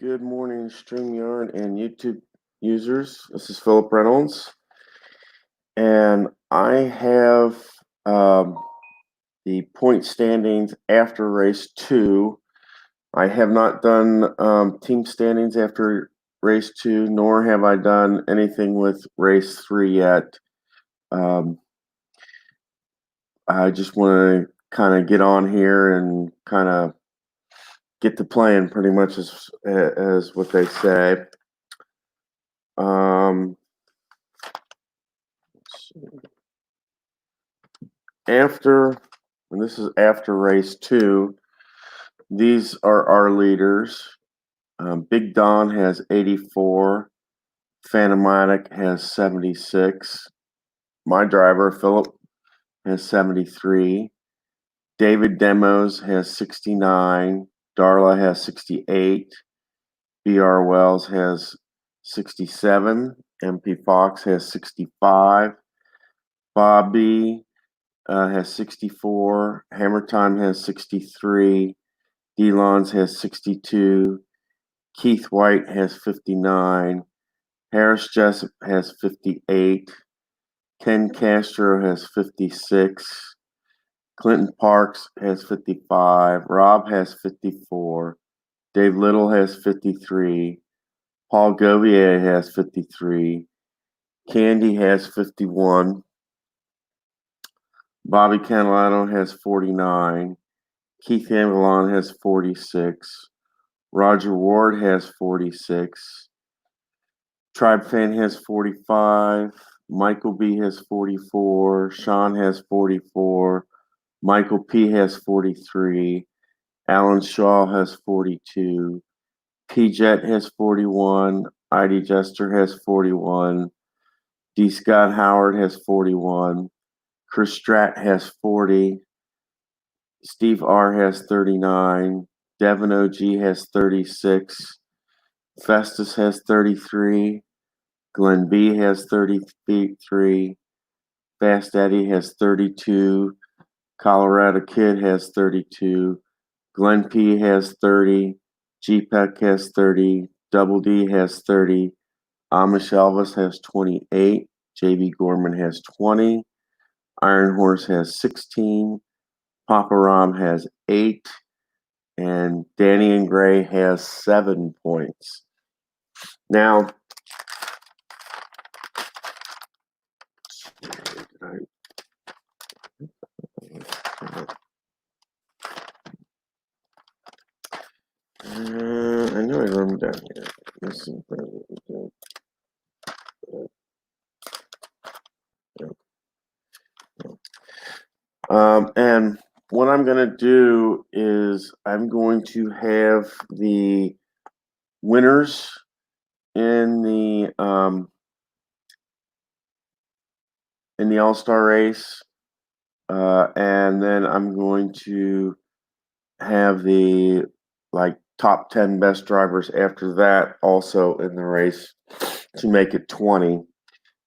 Good morning, StreamYard and YouTube users. This is Philip Reynolds, and I have um, the point standings after race 2. I have not done team standings after race 2, nor have I done anything with race 3 yet. I just want to kind of get on here and kind of get to playing, pretty much as what they say. After, and this is after race 2, these are our leaders. Big Don has 84. Phantomatic has 76. My driver, Philip, has 73. David Demos has 69. Darla has 68. BR Wells has 67. MP Fox has 65. Bobby has 64. Hammer Time has 63. Delons has 62. Keith White has 59. Harris Jessup has 58. Ken Castro has 56. Clinton Parks has 55. Rob has 54. Dave Little has 53. Paul Govier has 53. Candy has 51. Bobby Catalano has 49. Keith Amelon has 46. Roger Ward has 46. Tribe Fan has 45. Michael B has 44. Sean has 44. Michael P has 43. Alan Shaw has 42. P Jet has 41. ID Jester has 41. D. Scott Howard has 41. Chris Stratt has 40. Steve R has 39. Devin OG has 36. Festus has 33. Glenn B has 33. Fast Eddie has 32. Colorado Kid has 32. Glenn P has 30. GPEC has 30. Double D has 30. Amish Elvis has 28. JB Gorman has 20. Iron Horse has 16. Papa Rom has 8. And Danny and Gray has 7 points. Now, I know I wrote them down here. And what I'm going to do is I'm going to have the winners in the All-Star race, and then I'm going to have the top 10 best drivers after that also in the race to make it 20.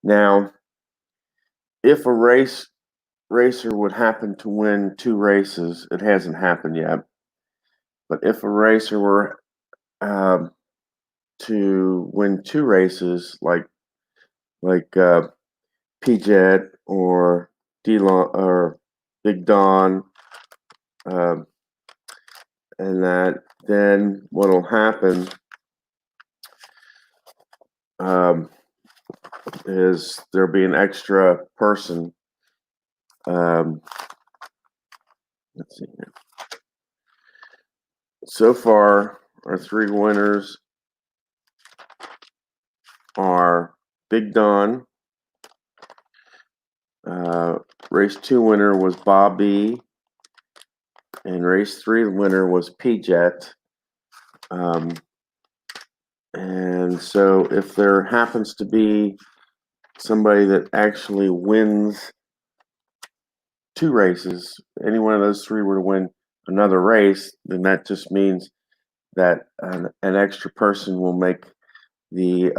Now, if a racer would happen to win 2 races, it hasn't happened yet, but if a racer were to win 2 races, like P-Jet or D-Lon or Big Don, and that, then what'll happen is there'll be an extra person. Let's see here. So far, our 3 winners are Big Don. Race 2 winner was Bob B. And race 3 winner was P-Jet. And so if there happens to be somebody that actually wins 2 races, any one of those 3 were to win another race, then that just means that an extra person will make the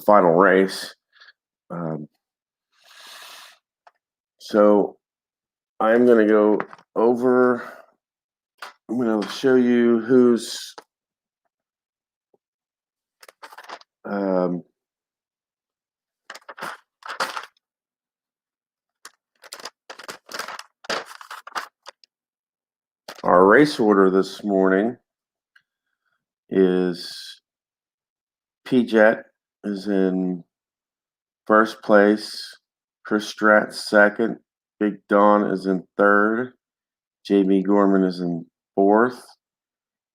final race. So I'm going to go over I'm going to show you who's our race order this morning is P-Jet is in first place, Chris Stratt second, Big Don is in third, J.B. Gorman is in fourth,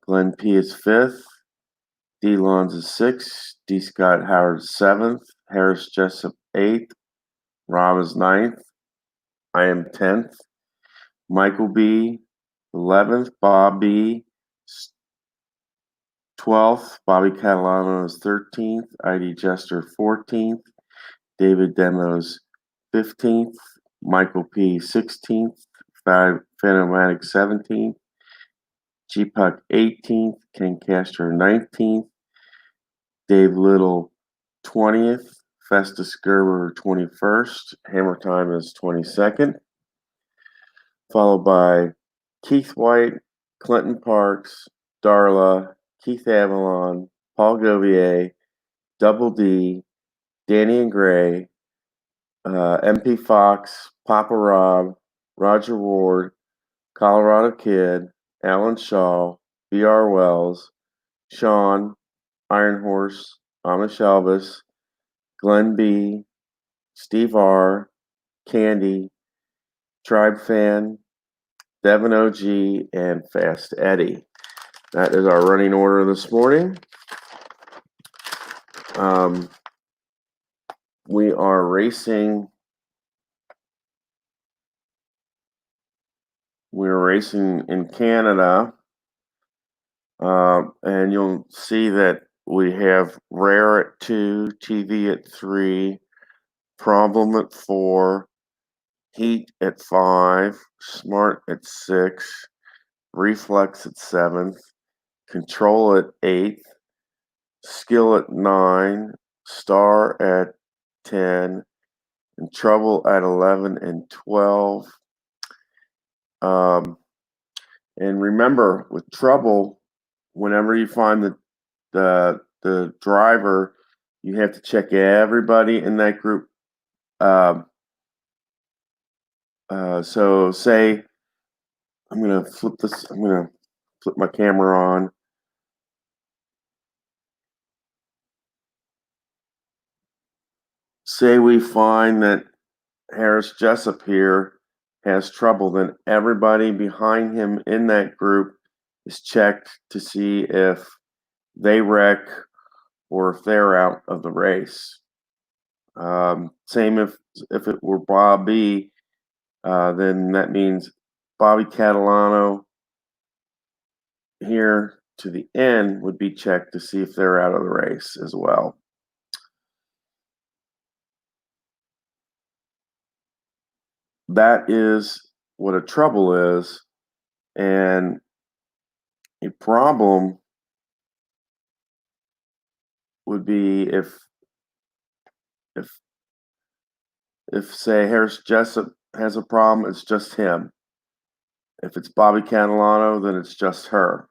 Glenn P. is fifth, D. Lons is sixth, D. Scott Howard is seventh, Harris Jessup eighth, Rob is ninth, I am 10th, Michael B. 11th, Bob B. 12th, Bobby Catalano is 13th, ID Jester 14th, David Demos 15th, Michael P. 16th, Phanomatic 17th, G Puck 18th, Ken Castro 19th, Dave Little 20th, Festus Gerber 21st, Hammer Time is 22nd, followed by Keith White, Clinton Parks, Darla, Keith Avalon, Paul Govier, Double D, Danny and Gray, MP Fox, Papa Rob, Roger Ward, Colorado Kid, Alan Shaw, B.R. Wells, Sean, Iron Horse, Amish Elvis, Glenn B., Steve R., Candy, Tribe Fan, Devin OG, and Fast Eddie. That is our running order this morning. We are racing. We're racing in Canada, and you'll see that we have Rare at 2, TV at 3, Problem at 4, Heat at 5, Smart at 6, Reflex at 7th, Control at 8th, Skill at 9, Star at 10, and Trouble at 11 and 12. And remember, with Trouble, whenever you find the driver, you have to check everybody in that group. So say I'm gonna flip this. I'm gonna flip my camera on. Say we find that Harris Jessup here has trouble, then everybody behind him in that group is checked to see if they wreck or if they're out of the race. Same if it were Bob B, then that means Bobby Catalano here to the end would be checked to see if they're out of the race as well. That is what a trouble is, and a problem would be if say Harris Jessup has a problem, it's just him. If it's Bobby Catalano, then it's just her.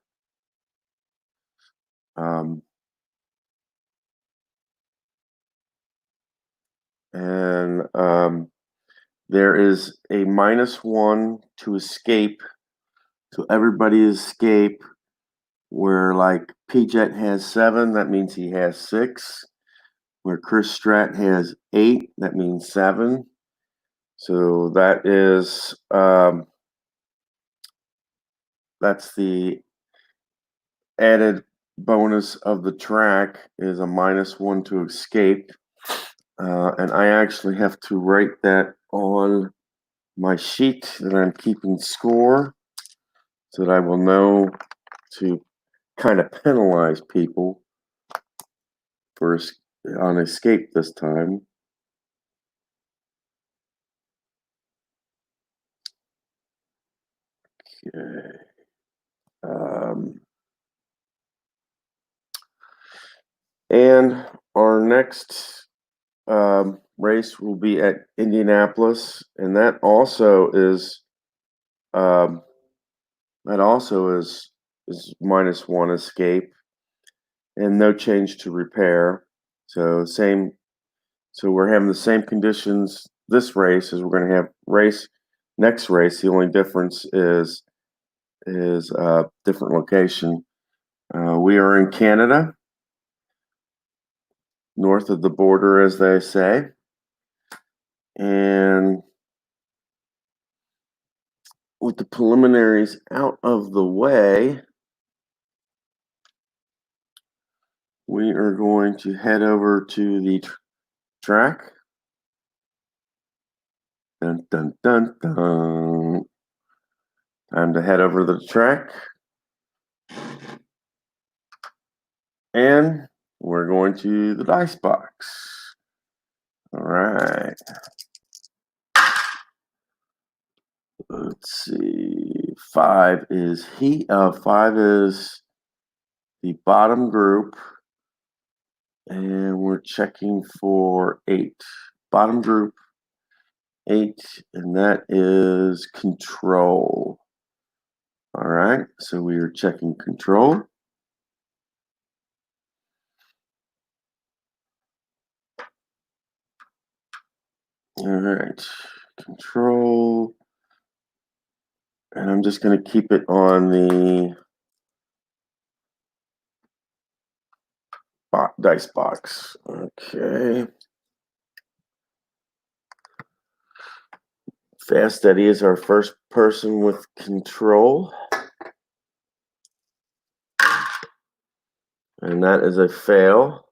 There is a -1 to escape. So everybody escape. Where like P-Jet has 7, that means he has 6. Where Chris Stratt has 8, that means 7. So that is that's the added bonus of the track is a -1 to escape. And I actually have to write that on my sheet that I'm keeping score so that I will know to kind of penalize people for on escape this time. Okay. And our next race will be at Indianapolis, and that also is That also is -1 escape and no change to repair. So we're having the same conditions this race as we're going to have next race. The only difference is a different location. We are in Canada, north of the border, as they say, and with the preliminaries out of the way, we are going to head over to the track. Dun, dun, dun, dun. Time to head over to the track. And we're going to the dice box. All right. Let's see. 5 is 5 is the bottom group. And we're checking for 8. Bottom group 8, and that is control. All right, so we are checking control. All right, control. And I'm just going to keep it on the dice box. Okay. Fast Eddie is our first person with control. And that is a fail.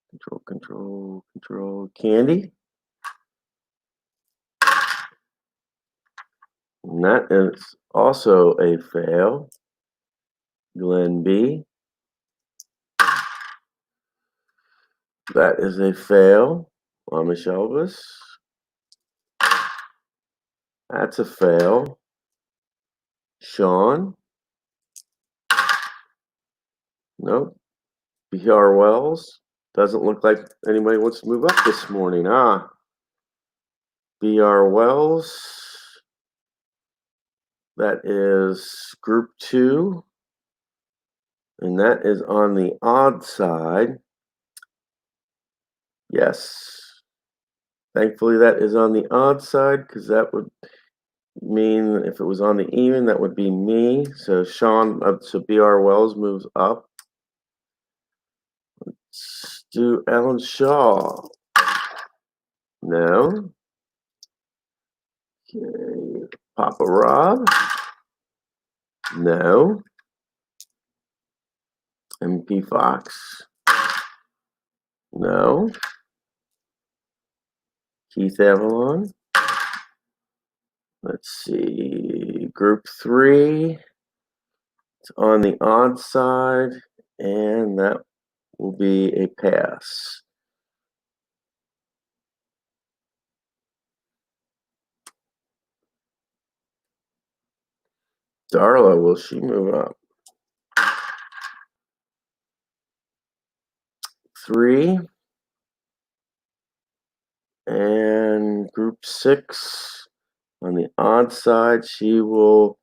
Control, control, control. Candy. And that is also a fail. Glenn B. That is a fail. Amish Elvis. That's a fail. Sean. Nope. BR Wells. Doesn't look like anybody wants to move up this morning. BR Wells. That is group 2. And that is on the odd side. Yes. Thankfully, that is on the odd side because that would mean if it was on the even, that would be me. So so BR Wells moves up. Let's do Alan Shaw. No. Okay. Papa Rob. No. MP Fox. No. Keith Avalon. Let's see. Group 3. It's on the odd side, and that will be a pass. Darla, will she move up? 3. And group 6, on the odd side, she will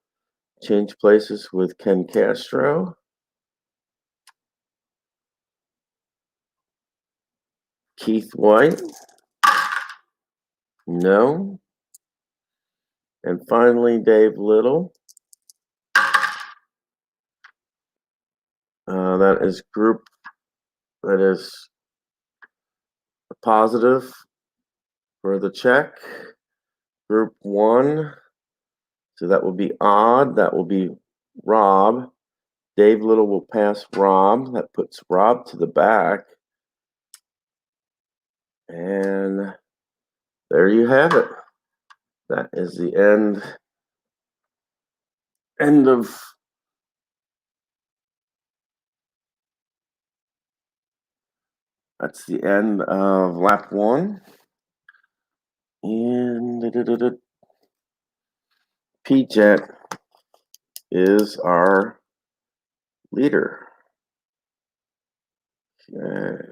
change places with Ken Castro. Keith White. No. And finally, Dave Little. That is a positive for the check. Group 1. So that will be odd. That will be Rob. Dave Little will pass Rob. That puts Rob to the back. And there you have it. That is the end of that's the end of lap 1. And P-Jet is our leader. Okay.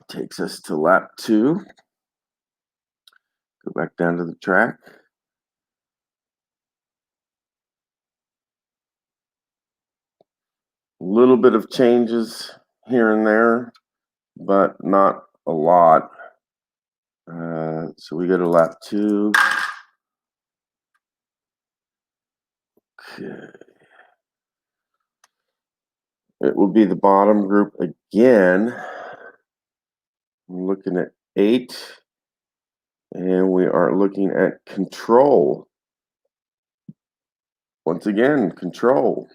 Takes us to lap 2. Go back down to the track. A little bit of changes here and there, but not a lot. So we go to lap 2. Okay. It will be the bottom group again. I'm looking at 8, and we are looking at control. Once again, control.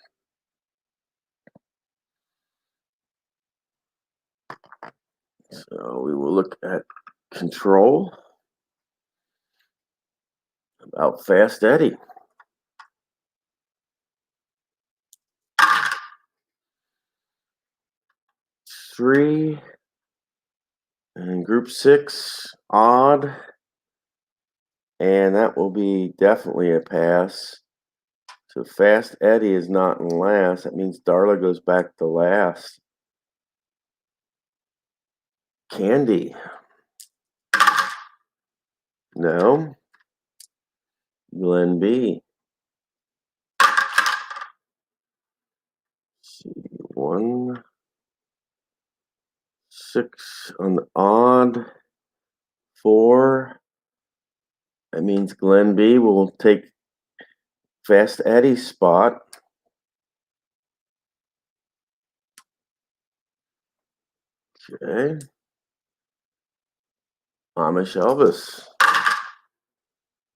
So we will look at control about Fast Eddie. Three, and group 6, odd, and that will be definitely a pass. So Fast Eddie is not in last. That means Darla goes back to last. Candy. No. Glen B. See, 1, 6 on the odd. 4. That means Glen B will take Fast Eddie's spot. Okay. Amish Elvis.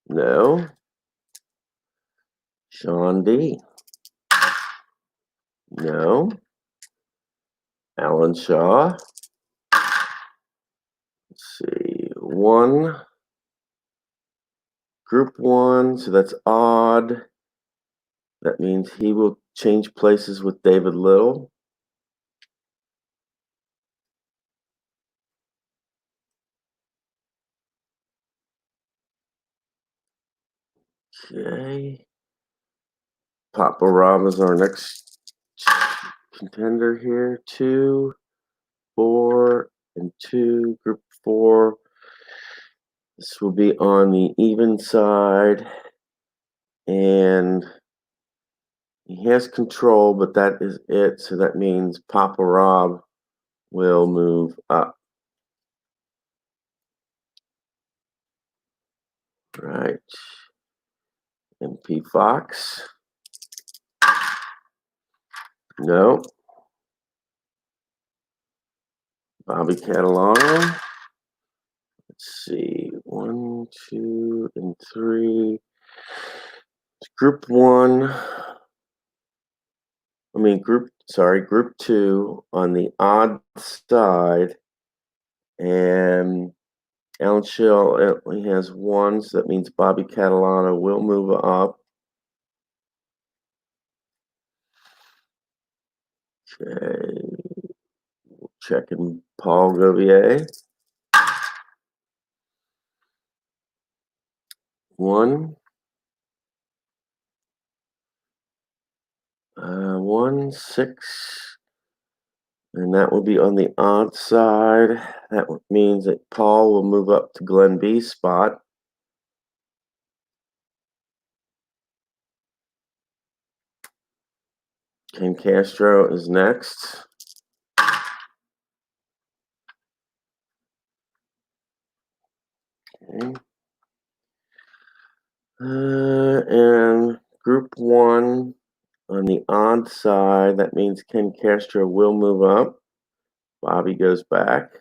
No. Sean D. No. Alan Shaw. Let's see. 1. Group 1, so that's odd. That means he will change places with David Little. Okay. Papa Rob is our next contender here. 2, 4, and 2. Group 4. This will be on the even side. And he has control, but that is it. So that means Papa Rob will move up. Right. MP Fox. No. Bobby Catalano. Let's see. 1, 2, and 3. Group 1. Group 2 on the odd side. And Alan Schill only has 1, so that means Bobby Catalano will move up. Okay. Checking Paul Govier. 1. 1, 6. And that will be on the odd side. That means that Paul will move up to Glen B's spot. Ken Castro is next. Okay. And group 1 on the odd side, that means Ken Castro will move up. Bobby goes back.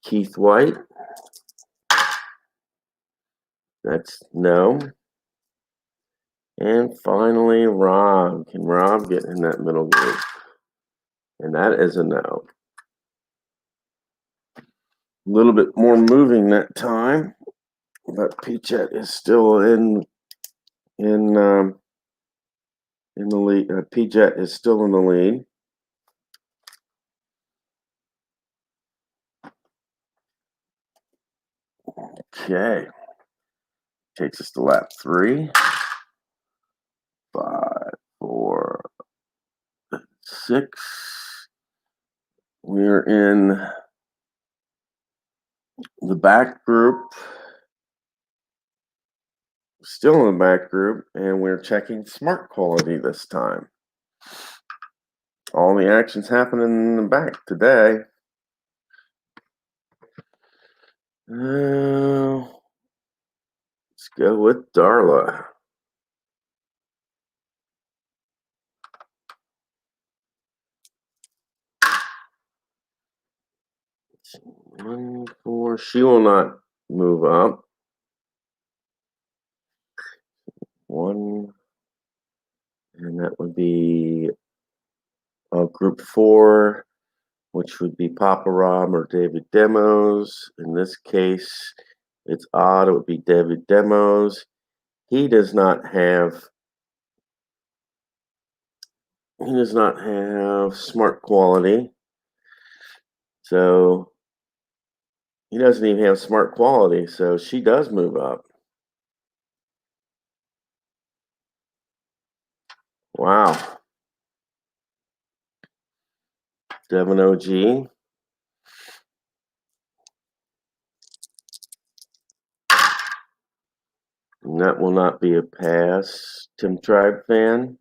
Keith White. That's no. And finally, Rob. Can Rob get in that middle group? And that is a no. A little bit more moving that time, but Peachette is still in the lead. Peachette is still in the lead. Okay. Takes us to lap 3. 5, 4, 6. We're in the back group, still in the back group, and we're checking smart quality this time. All the action's happening in the back today. Let's go with Darla. One, four. She will not move up. One, and that would be group 4, which would be Papa Rob or David Demos. In this case, it's odd. It would be David Demos. He does not have smart quality. So he doesn't even have smart quality. So she does move up. Wow. Devin OG. And that will not be a pass. Tim Tribe fan.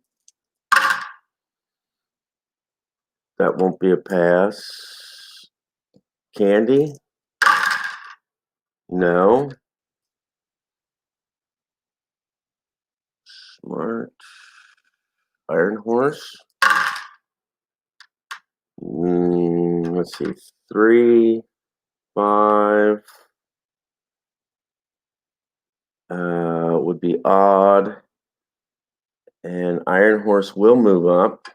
That won't be a pass. Candy. No. Smart. Iron Horse. Let's see. 3, 5. Would be odd. And Iron Horse will move up.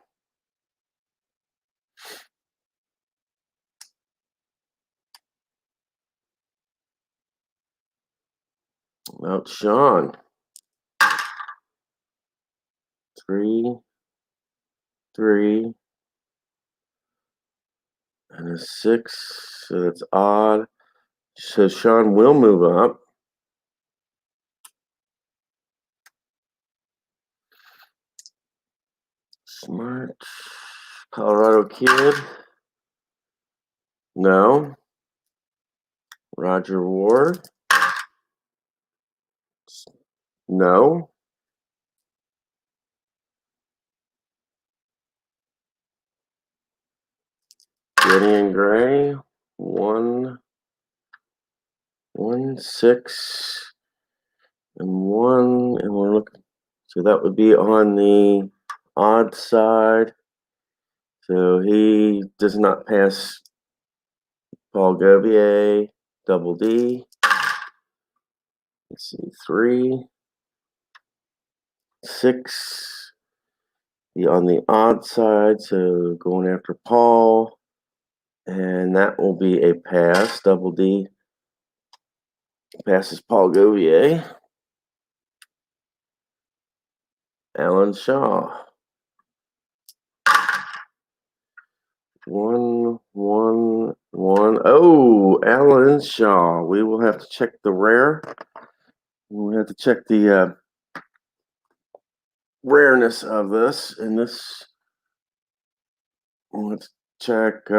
Mount Sean. 3, 3, and a 6. So that's odd. So Sean will move up. Smart. Colorado Kid. No. Roger Ward. No. Gideon Gray. 1, 1, 6, and 1. And we're looking. So that would be on the odd side. So he does not pass Paul Gobier. Double D. Let's see. 3, 6. Be on the odd side. So going after Paul. And that will be a pass. Double D passes Paul Gobier. Alan Shaw. 1, 1, 1. Oh, Alan Shaw. We will have to check the rare. We'll have to check the rareness of this. And this, let's check.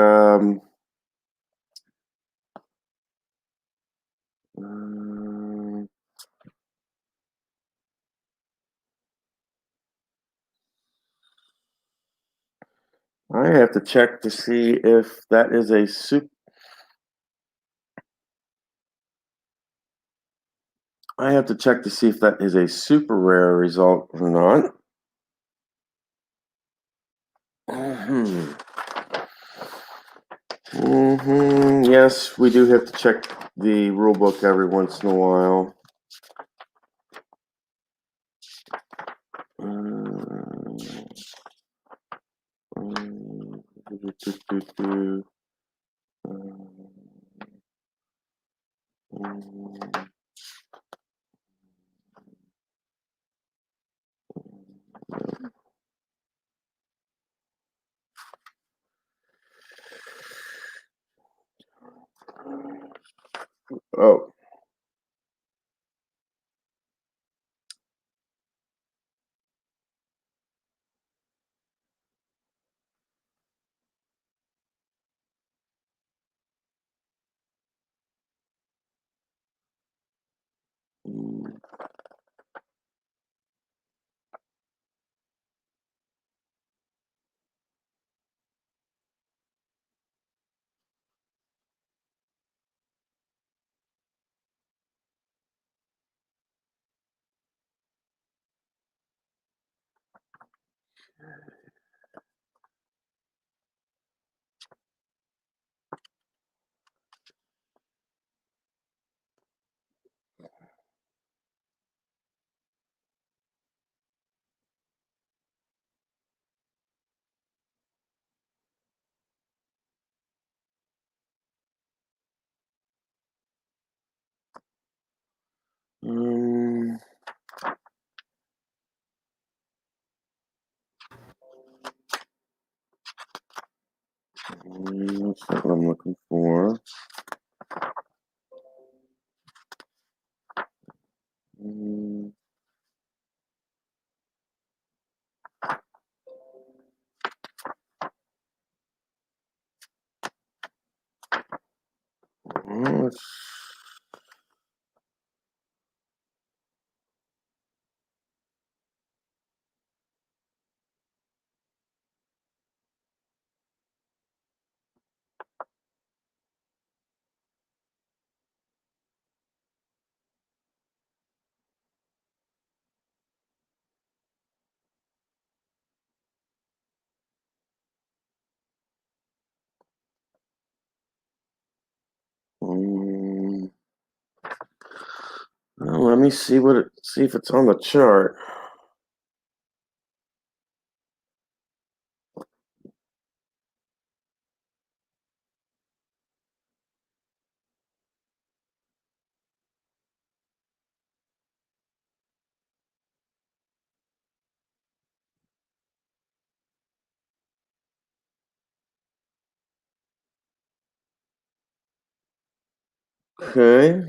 I have to check to see if that is a super. I have to check to see if that is a super rare result or not. Yes, we do have to check the rule book every once in a while. Oh. Mm. Um, that's not what I'm looking for. Mm. Oh, um, well, let me see if it's on the chart. Okay.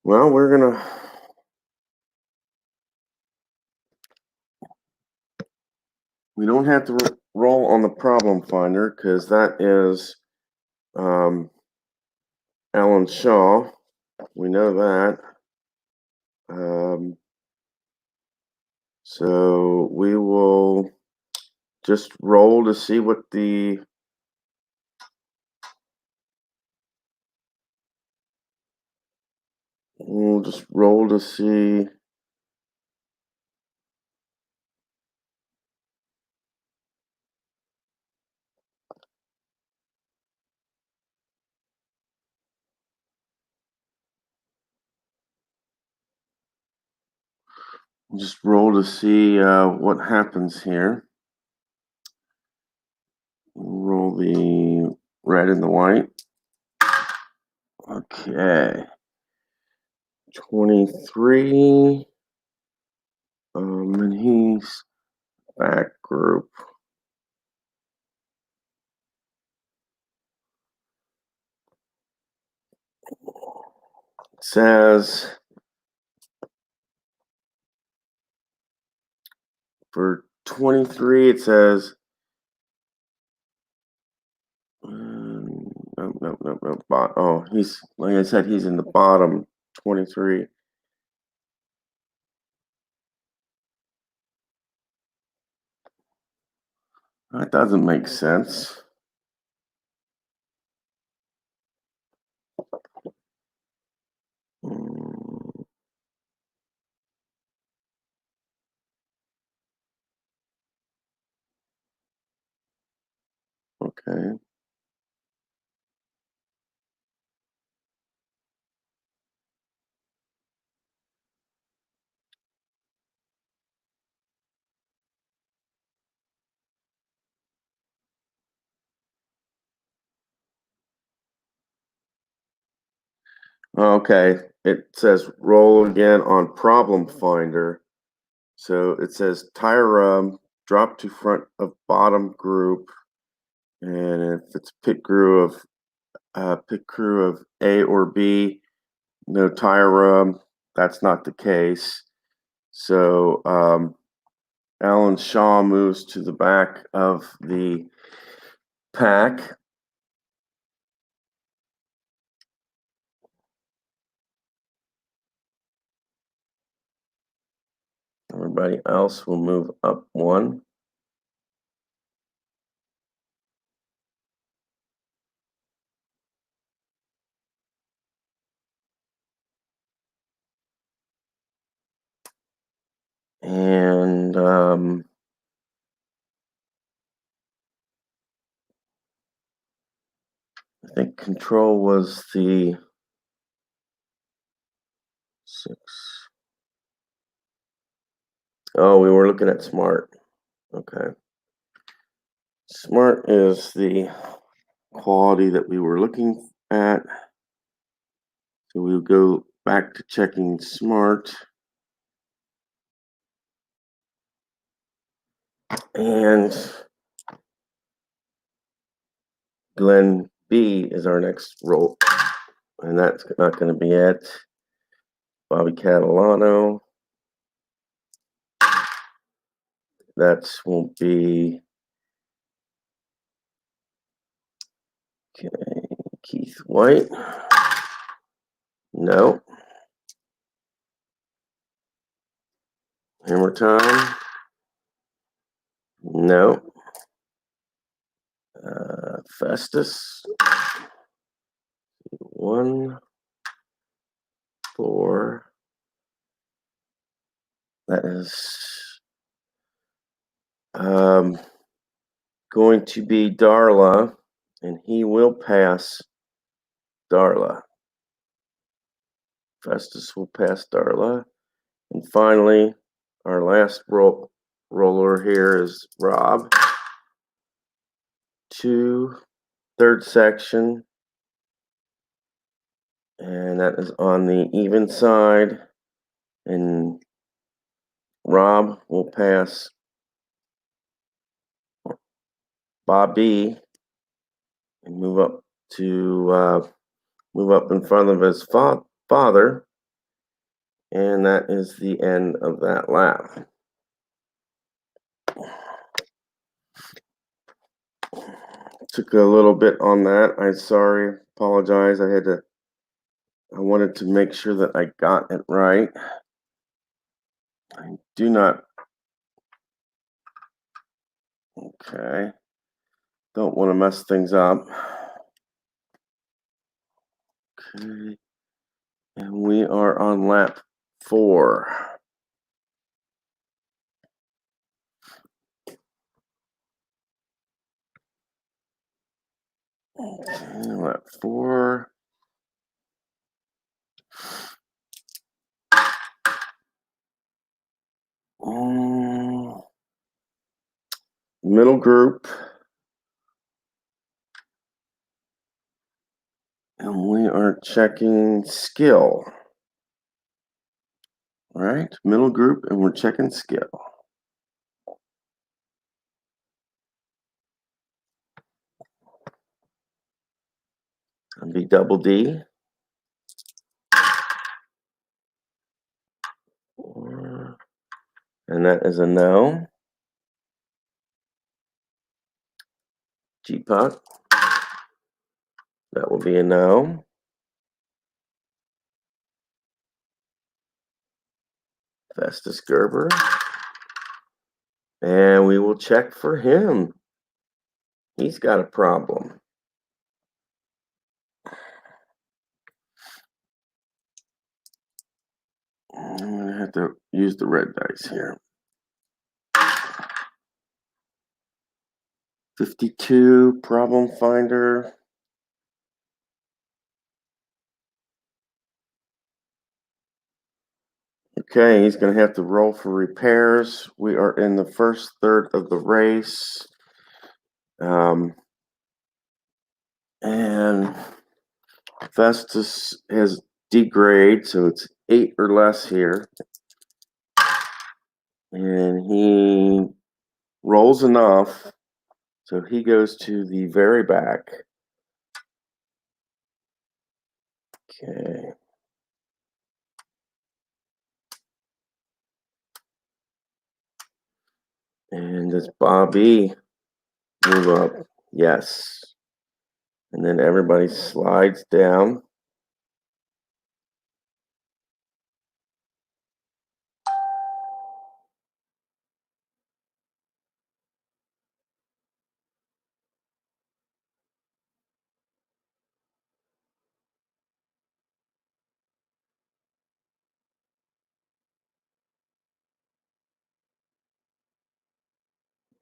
Well, we don't have to roll on the problem finder because that is Alan Shaw. We know that. So we will just roll to see what we'll just roll to see. Just roll to see what happens here. Roll the red and the white. Okay. 23. And he's back group. It says for 23, it says no. Oh, he's like I said, he's in the bottom 23. That doesn't make sense. Okay. Okay. It says roll again on problem finder. So it says tire drop to front of bottom group, and if it's pit crew of A or B, no tire that's not the case. So Alan Shaw moves to the back of the pack. everybody else will move up one. And I think control was the 6. Oh, we were looking at smart. Okay. Smart is the quality that we were looking at. So we'll go back to checking smart. And Glenn B is our next role. And that's not going to be it. Bobby Catalano. That won't be. Okay. Keith White. No. Hammer time. No. Festus. 1, 4. That is going to be Darla, and he will pass Darla. Festus will pass Darla. And finally, our last roller here is Rob. 2, third section. And that is on the even side. And Rob will pass Bobby and move up in front of his father. And that is the end of that lap. Took a little bit on that. Apologize. I wanted to make sure that I got it right. I do not. Okay. Don't want to mess things up. Okay. And we are on lap 4. Okay, lap 4. Middle group. And we are checking skill. Right? Middle group, and we're checking skill. It'll be double D. And that is a no. G-Puck. That will be a no. Festus Gerber. And we will check for him. He's got a problem. I'm going to have to use the red dice here. 52, problem finder. Okay, he's going to have to roll for repairs. We are in the first third of the race. And Festus has degrade, so it's 8 or less here. And he rolls enough, so he goes to the very back. Okay. And does Bobby move up? Yes. And then everybody slides down.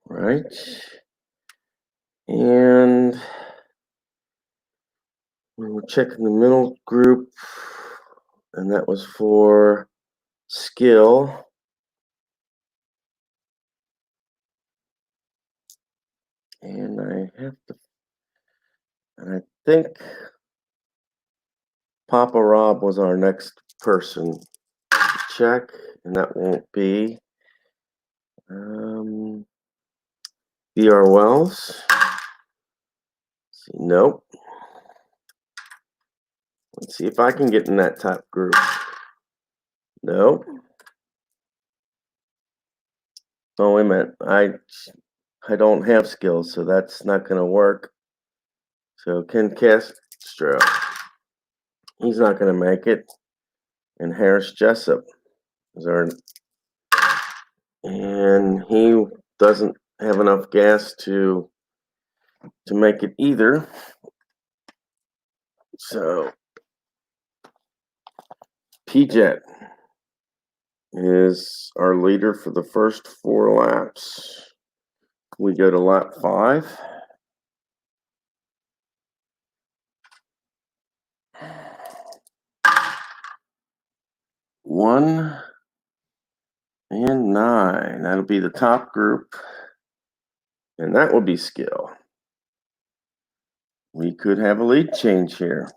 right? And we were checking the middle group, and that was for skill. And I think Papa Rob was our next person to check, and that won't be B.R. Wells. See, nope. Let's see if I can get in that top group. Nope. Oh, wait a minute. I don't have skills, so that's not going to work. So Ken Castro, he's not going to make it. And Harris Jessup is our, and he doesn't have enough gas to make it either. So P-Jet is our leader for the first 4 laps. We go to lap 5. One and 9. That'll be the top group. And that will be skill. We could have a lead change here.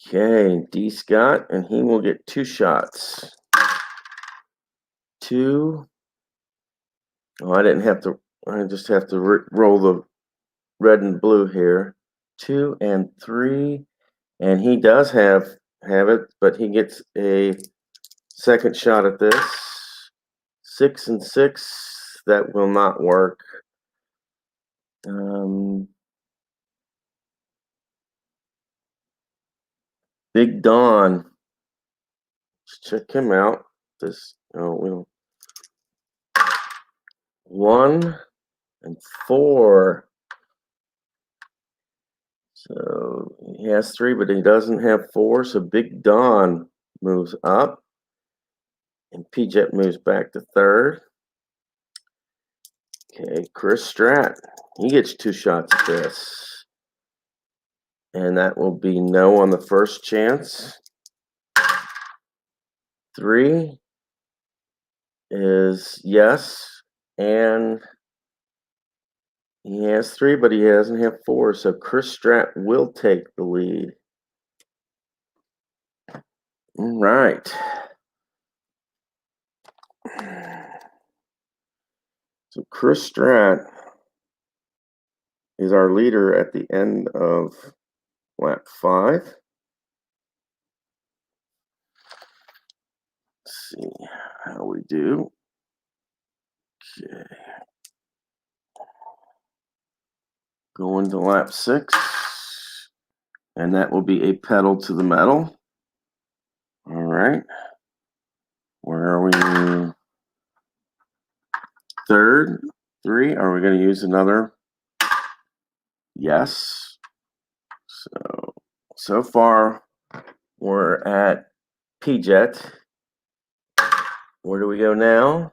Okay, D. Scott, and he will get 2 shots. 2. Oh, I didn't have to. I just have to roll the red and blue here. 2 and 3, and he does have it, but he gets a second shot at this. 6 and 6. That will not work. Big Don. Let's check him out. We don't. 1 and 4. So he has 3, but he doesn't have 4. So Big Don moves up, and P-Jet moves back to 3rd. Okay, Chris Strat, he gets 2 shots at this, and that will be no on the first chance. 3 is yes, and he has 3, but he doesn't have 4, so Chris Strat will take the lead. All right. So Chris Strat is our leader at the end of lap 5. Let's see how we do. Okay. Going to lap 6, and that will be a pedal to the metal. All right. Where are we? 3rd, 3. Are we going to use another? Yes. So far, we're at P-Jet. Where do we go now?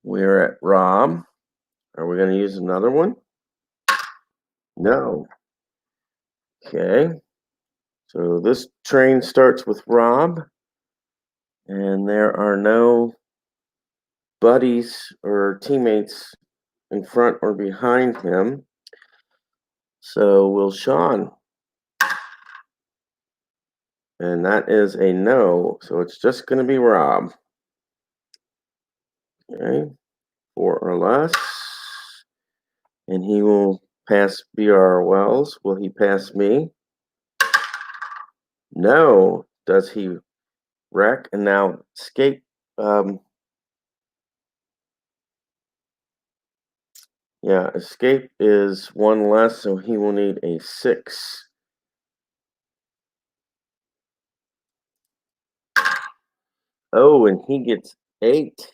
We're at Rob. Are we going to use another one? No. Okay. So this train starts with Rob, and there are no buddies or teammates in front or behind him. So will Sean. And that is a no. So it's just going to be Rob. Okay. 4 or less. And he will pass B.R. Wells. Will he pass me? No. Does he wreck? And now escape. Yeah, escape is 1 less, so he will need a 6. Oh, and he gets 8.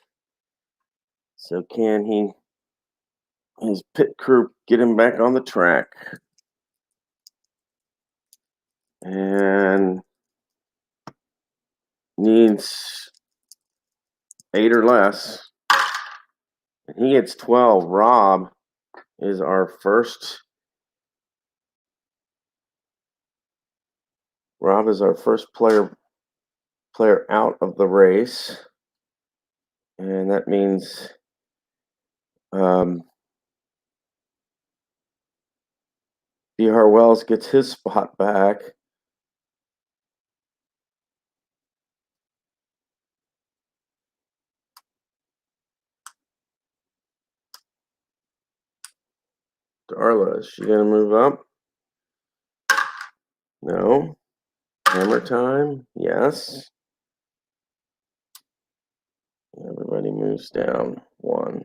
So can his pit crew get him back on the track? And needs 8 or less. And he gets 12. Rob is our first player out of the race. And that means B.R. Wells gets his spot back. Darla, is she going to move up? No. Hammer time? Yes. Everybody moves down 1.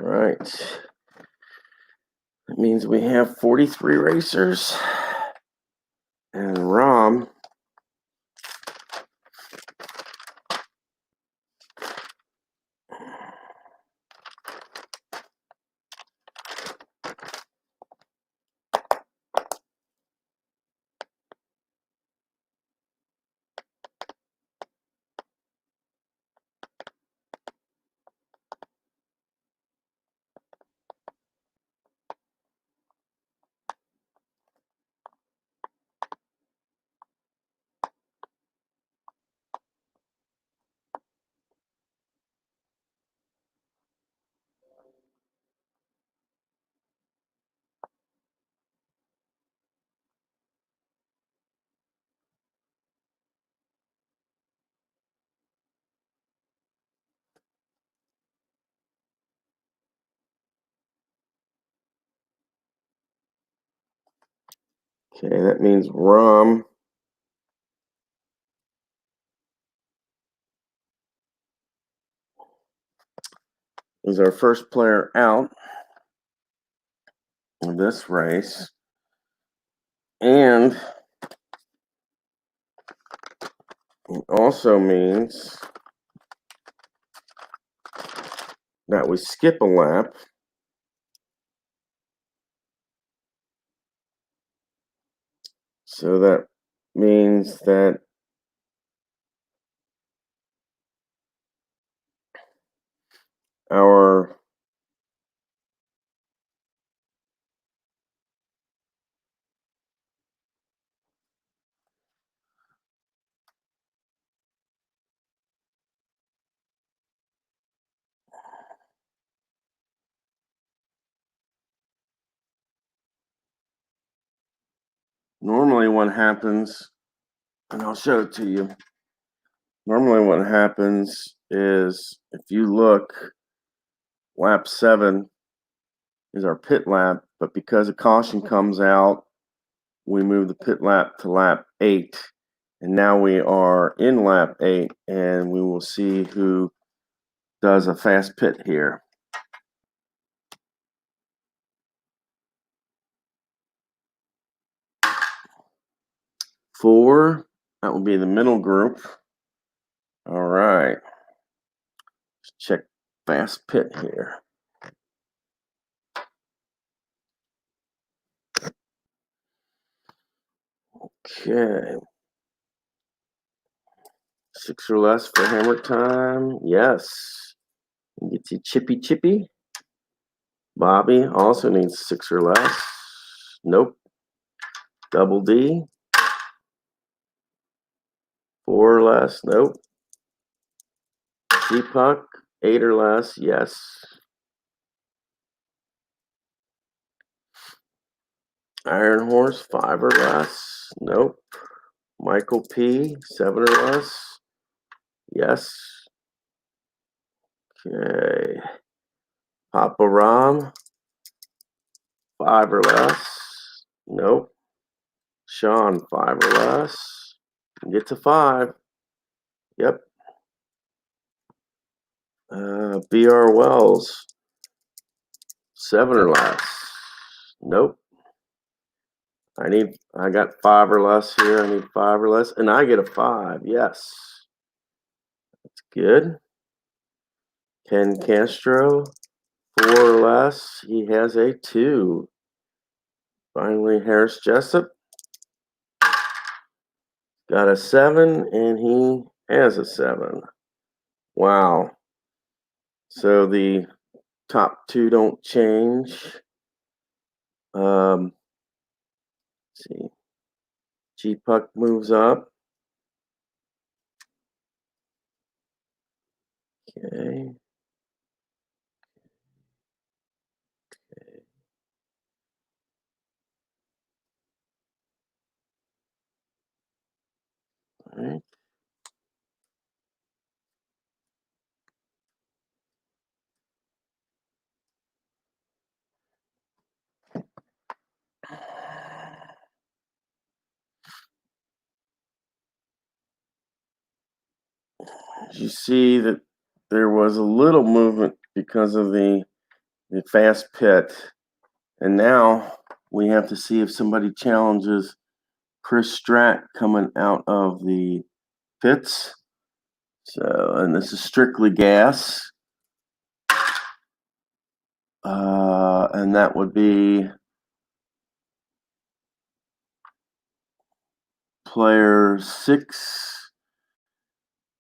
All right. That means we have 43 racers. And Rom Okay, that means Rom is our first player out of this race. And it also means that we skip a lap. So that means that our normally what happens, and I'll show it to you. Normally what happens is if you look, lap 7 is our pit lap, but because a caution comes out, we move the pit lap to lap 8. And now we are in lap 8, and we will see who does a fast pit here. 4, that will be the middle group. All right. Let's check fast pit here. Okay. 6 or less for hammer time. Yes. Get you chippy. Bobby also needs 6 or less. Nope. Double D. 4 or less. Nope. Puck. 8 or less. Yes. Iron Horse. 5 or less. Nope. Michael P. 7 or less. Yes. Okay. Papa Ram. 5 or less. Nope. Sean. 5 or less. Get to 5. Yep. BR Wells, 7 or less. Nope. I got 5 or less here. I need 5 or less, and I get a 5. Yes. That's good. Ken Castro, 4 or less. He has a 2. Finally, Harris Jessup got a 7, and he has a 7. Wow. So the top 2 don't change. Let's see. G Puck moves up. Okay. All right. You see that there was a little movement because of the fast pit, and now we have to see if somebody challenges Chris Stratt coming out of the pits. So, and this is strictly gas, and that would be player 6.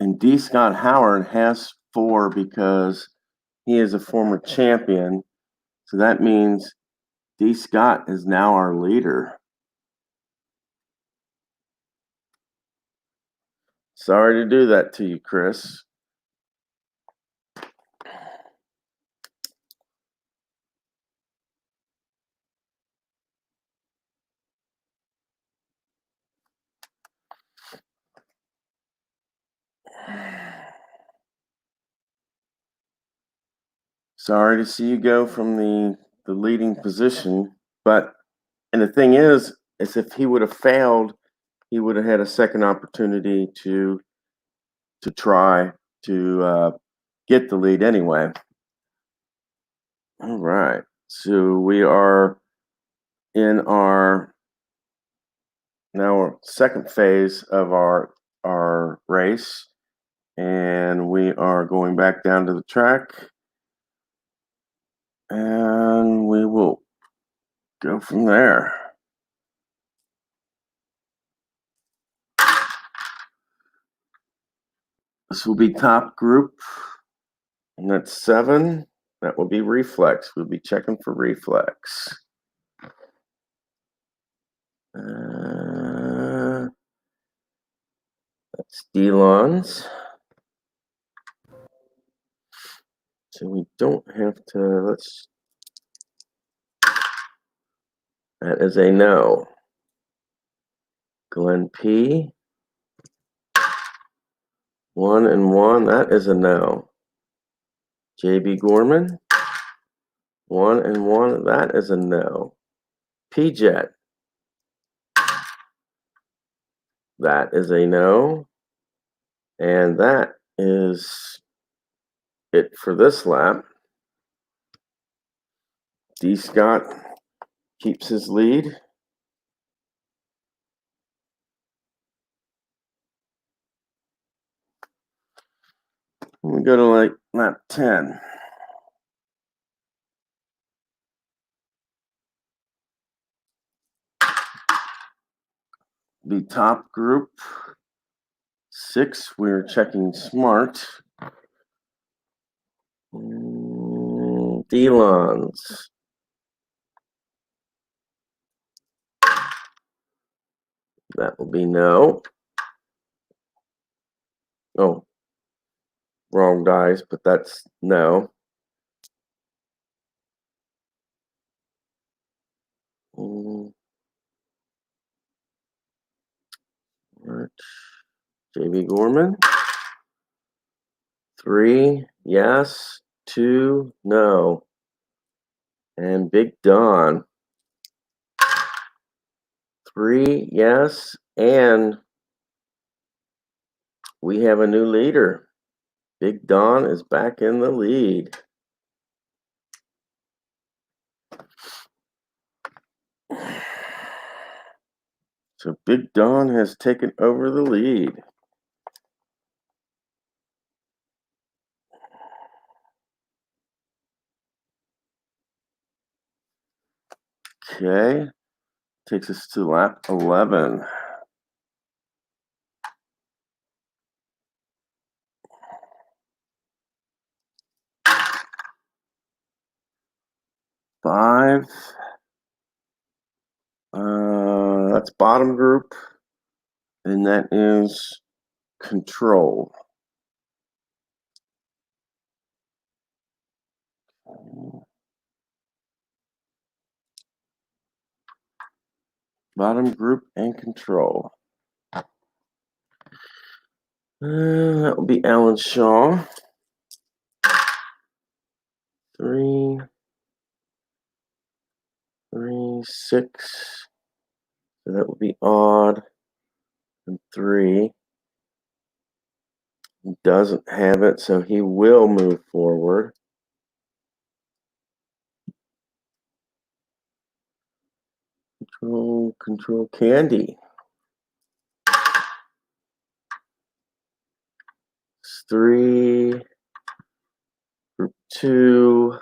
And D. Scott Howard has 4 because he is a former champion. So that means D. Scott is now our leader. Sorry to do that to you, Chris. Sorry to see you go from the leading position, but and the thing is if he would have failed, he would have had a second opportunity to try to get the lead anyway. All right, so we are in our second phase of our race, and we are going back down to the track, and we will go from there. This will be top group, and that's 7. That will be reflex. We'll be checking for reflex. That's Delon's. So we don't have to, that is a no. Glenn P. 1 and 1, that is a no. JB Gorman. 1 and 1, that is a no. P-Jet. That is a no. And that is it for this lap. D. Scott keeps his lead. We go to lap 10. The top group 6, we're checking smart. Delon's. That will be no. Oh, wrong dice, but that's no. JB Gorman. 3, yes. 2, no. And Big Don. 3, yes. And we have a new leader. Big Don is back in the lead. So Big Don has taken over the lead. Okay, takes us to lap 11. Five. That's bottom group, and that is control. Bottom group and control. That will be Alan Shaw. 3, 3, 6. So that will be odd. And 3. He doesn't have it, so he will move forward. Control Candy. 3, group 2,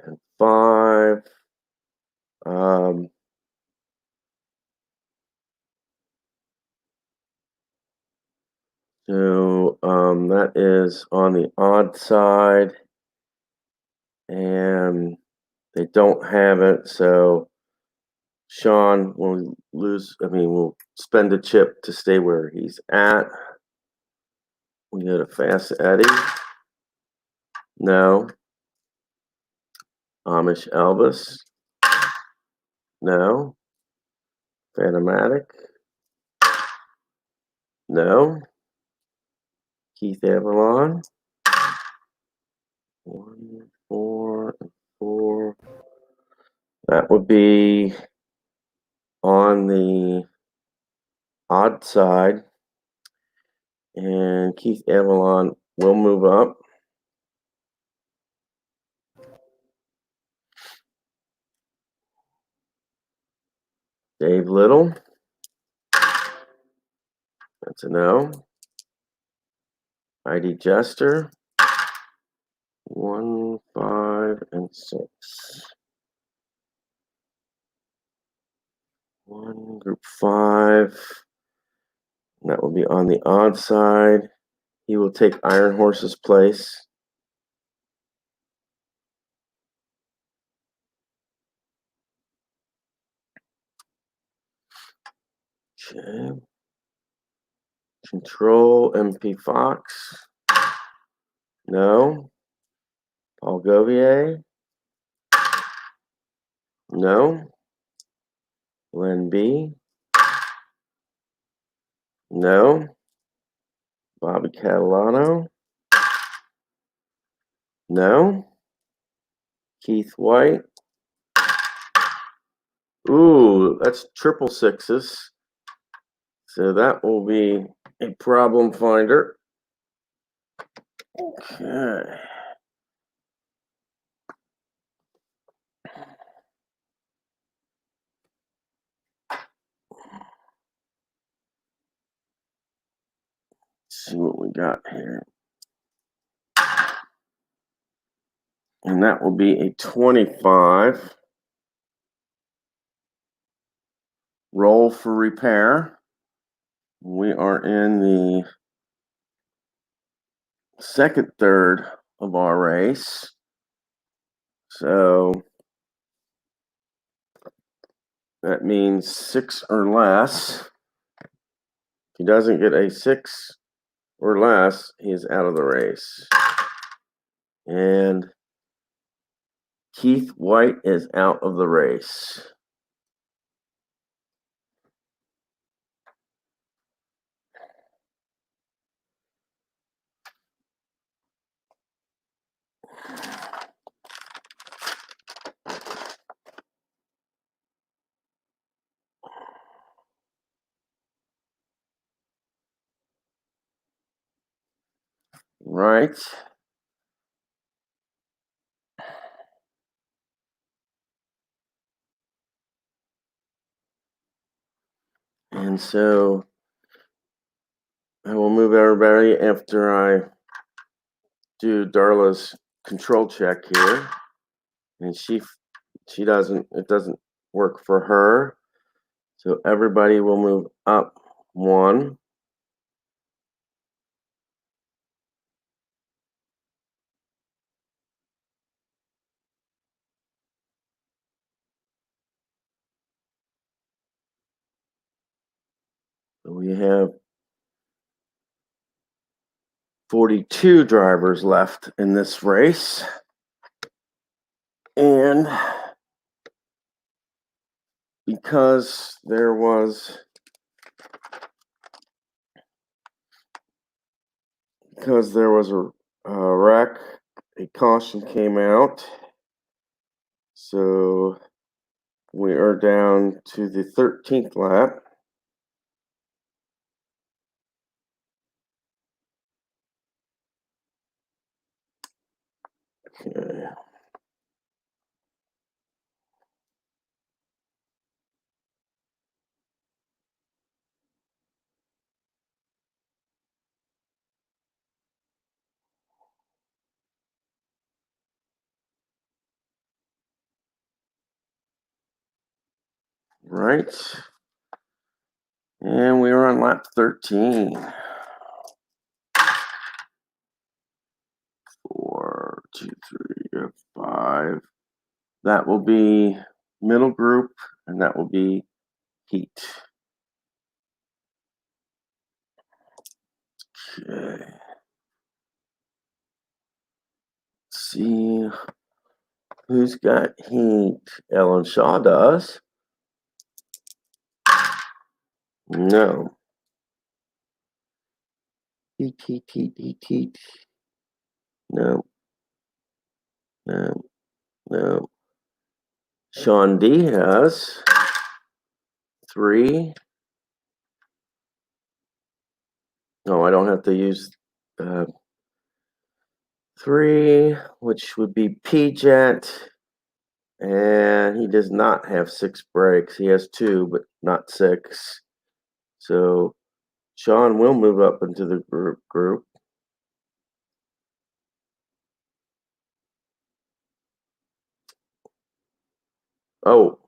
and 5. So that is on the odd side, and they don't have it, so Sean will will spend a chip to stay where he's at. We go to Fast Eddie. No. Amish Elvis. No. Phantomatic. No. Keith Avalon. 1, 4, and 4. That would be on the odd side. And Keith Avalon will move up. Dave Little. That's a no. Heidi Jester. 1, 5, and 6. 1, group 5. And that will be on the odd side. He will take Iron Horse's place. Okay. Control MP Fox. No. Paul Govier. No. Len B. No. Bobby Catalano. No. Keith White. Ooh, that's triple sixes. So that will be a problem finder. Okay. Let's see what we got here. And that will be a 25. Roll for repair. We are in the second third of our race. So that means 6 or less. If he doesn't get a 6 or less, he's out of the race. And Keith White is out of the race. Right. And so I will move everybody after I do Darla's control check here. And she doesn't, it doesn't work for her. So everybody will move up one. So we have 42 drivers left in this race. And because there was a wreck, a caution came out. So we are down to the 13th lap. Okay. Right. And we are on lap 13. 4, 2, 3, 5. That will be middle group, and that will be heat. Okay. Let's see who's got heat. Ellen Shaw does. No. Heat. No. No. No. Sean D has 3. No, I don't have to use 3, which would be P-Jet. And he does not have 6 brakes. He has 2, but not 6. So Sean will move up into the group. Oh,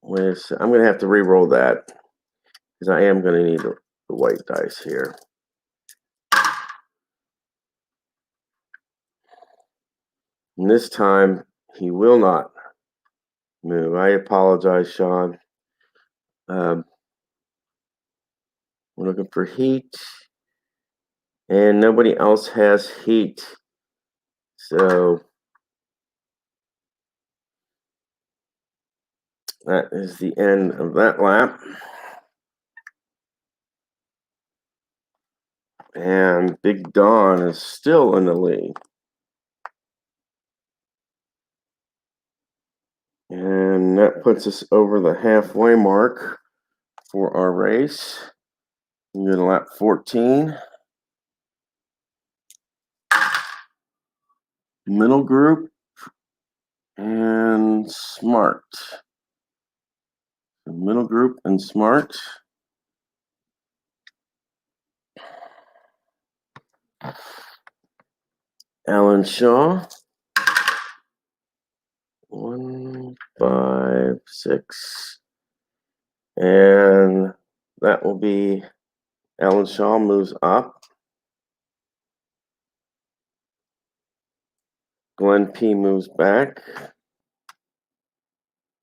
wait, I'm going to have to re-roll that because I am going to need the white dice here. And this time, he will not move. I apologize, Sean. We're looking for heat, and nobody else has heat. So that is the end of that lap. And Big Don is still in the lead. And that puts us over the halfway mark for our race. We go to lap 14. Middle group and smart. Middle group and smart. Alan Shaw. 1, 5, 6. And that will be Alan Shaw moves up. Glenn P moves back.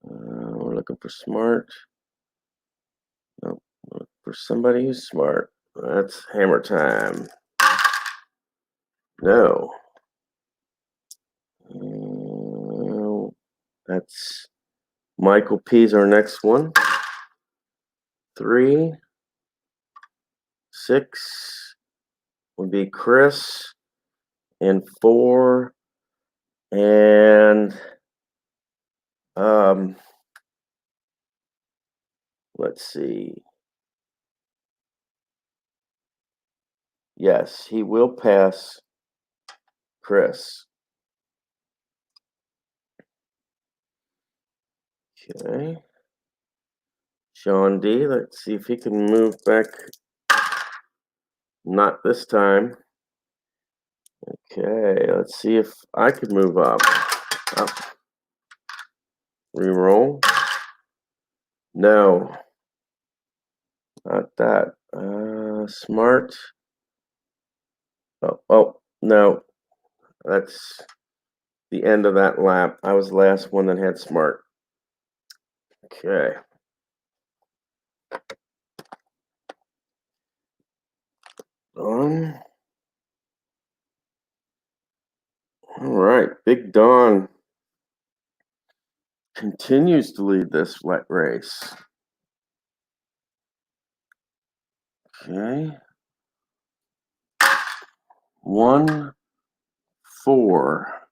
We're looking for smart. Nope, for somebody who's smart. That's hammer time. No. That's Michael P's our next one. 3, 6 would be Chris, and 4, and let's see. Yes, he will pass Chris. Okay. Sean D, let's see if he can move back. Not this time. Okay, let's see if I can move up. Up. Reroll. No. Not that. Smart. Oh, no. That's the end of that lap. I was the last one that had smart. Okay. Don. All right. Big Don continues to lead this race. Okay. 1, 4.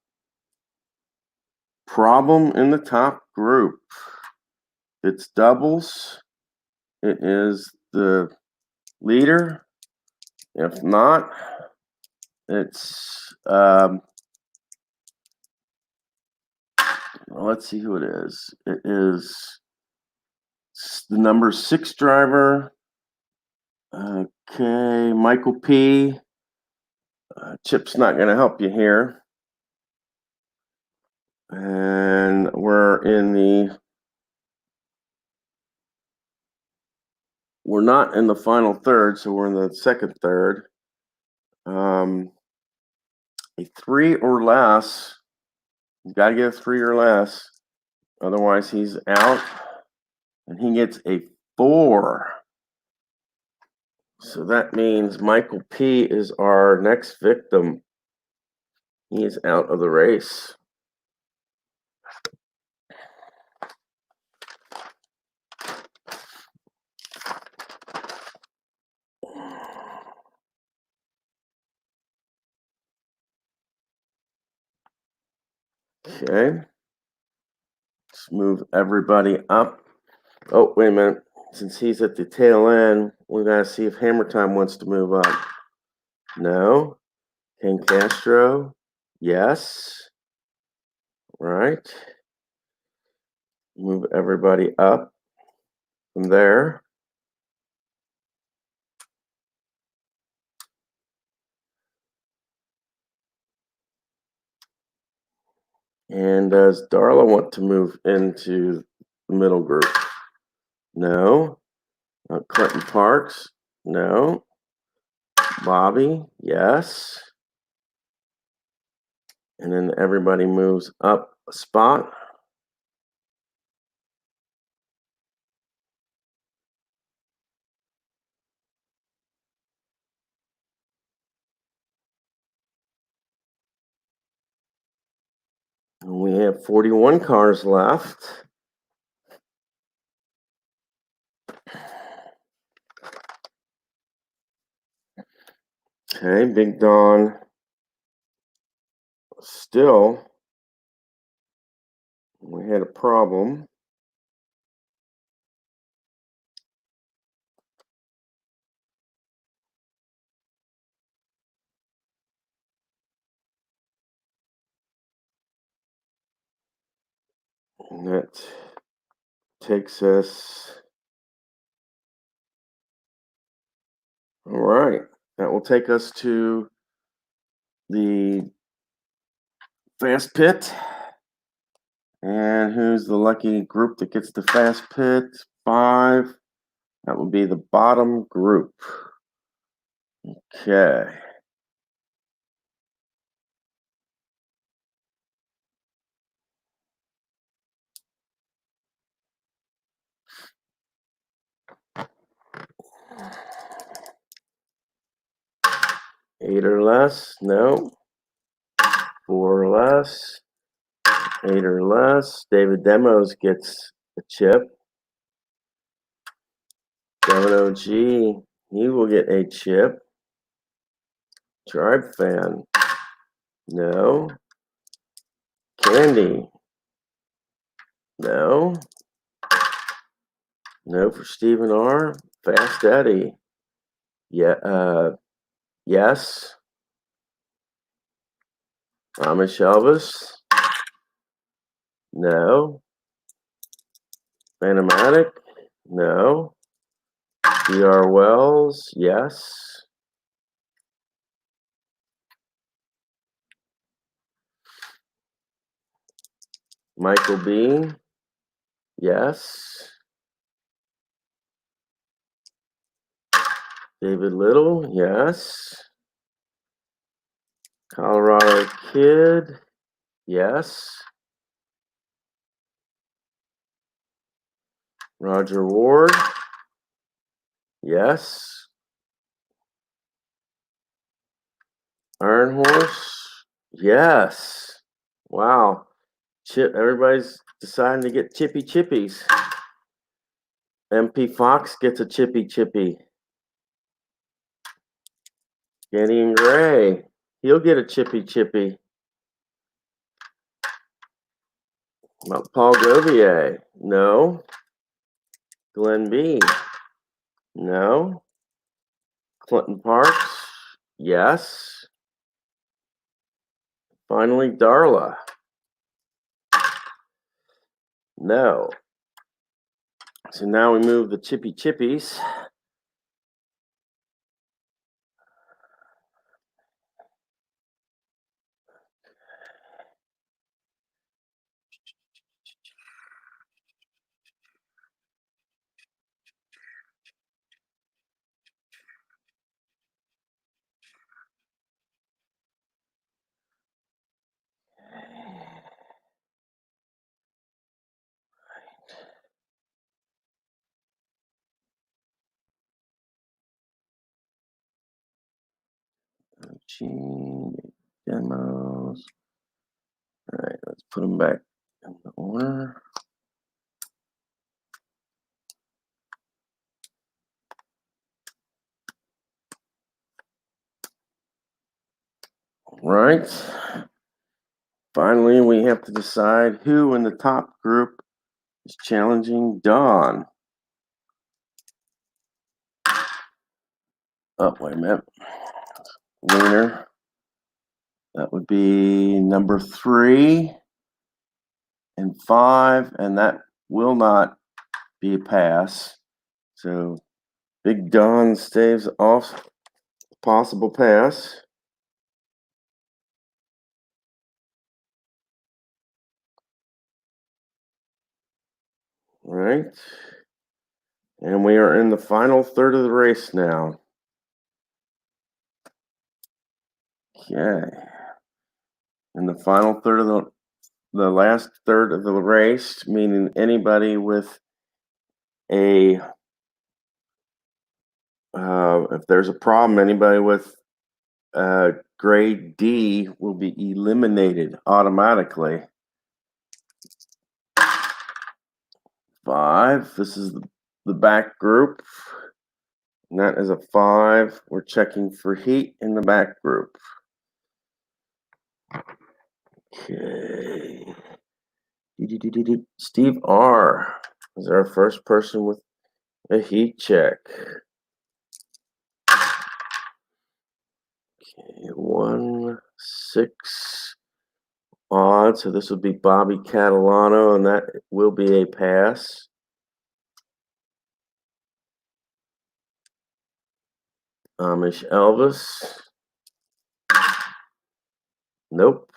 Problem in the top group. It's doubles. It is the leader. If not, it's let's see who it is. It is the number 6 driver. Okay, Michael P. Chip's not going to help you here. And we're not in the final third, so we're in the second third. A 3 or less. You got to get a 3 or less. Otherwise, he's out. And he gets a 4. So that means Michael P. is our next victim. He is out of the race. Okay. Let's move everybody up. Oh, wait a minute. Since he's at the tail end, we got to see if Hammer Time wants to move up. No. Ken Castro? Yes. Right. Move everybody up from there. And does Darla want to move into the middle group? No. Clinton Parks? No. Bobby? Yes. And then everybody moves up a spot. And we have 41 cars left. Okay, Big Don still, we had a problem. And that takes us, all right, that will take us to the fast pit. And who's the lucky group that gets the fast pit? 5. That would be the bottom group. Okay. Eight or less? No. 4 or less. 8 or less. David Demos gets a chip. Devin OG, he will get a chip. Tribe Fan. No. Candy. No. No for Stephen R. Fast Eddie. Yeah. Yes. Amish Elvis? No. Phantomatic? No. D.R. Wells? Yes. Michael Bean? Yes. David Little? Yes. Colorado Kid? Yes. Roger Ward? Yes. Iron Horse? Yes. Wow. Everybody's deciding to get chippy chippies. MP Fox gets a chippy chippy. Gideon Gray, he'll get a chippy chippy. Paul Govier, no. Glenn B, no. Clinton Parks, yes. Finally, Darla, no. So now we move the chippy chippies. Demos. All right, let's put them back in the order. Right. Finally, we have to decide who in the top group is challenging Dawn. Oh, wait a minute. Winner. That would be number 3 and 5, and that will not be a pass. So Big Don staves off possible pass. All right. And we are in the final third of the race now. Okay. In the final third of the last third of the race, meaning anybody with a if there's a problem, anybody with grade D will be eliminated automatically. 5. This is the back group. And that is a 5. We're checking for heat in the back group. Okay. Steve R. is our first person with a heat check. Okay, 1, 6 odd. So this would be Bobby Catalano, and that will be a pass. Amish Elvis. Nope.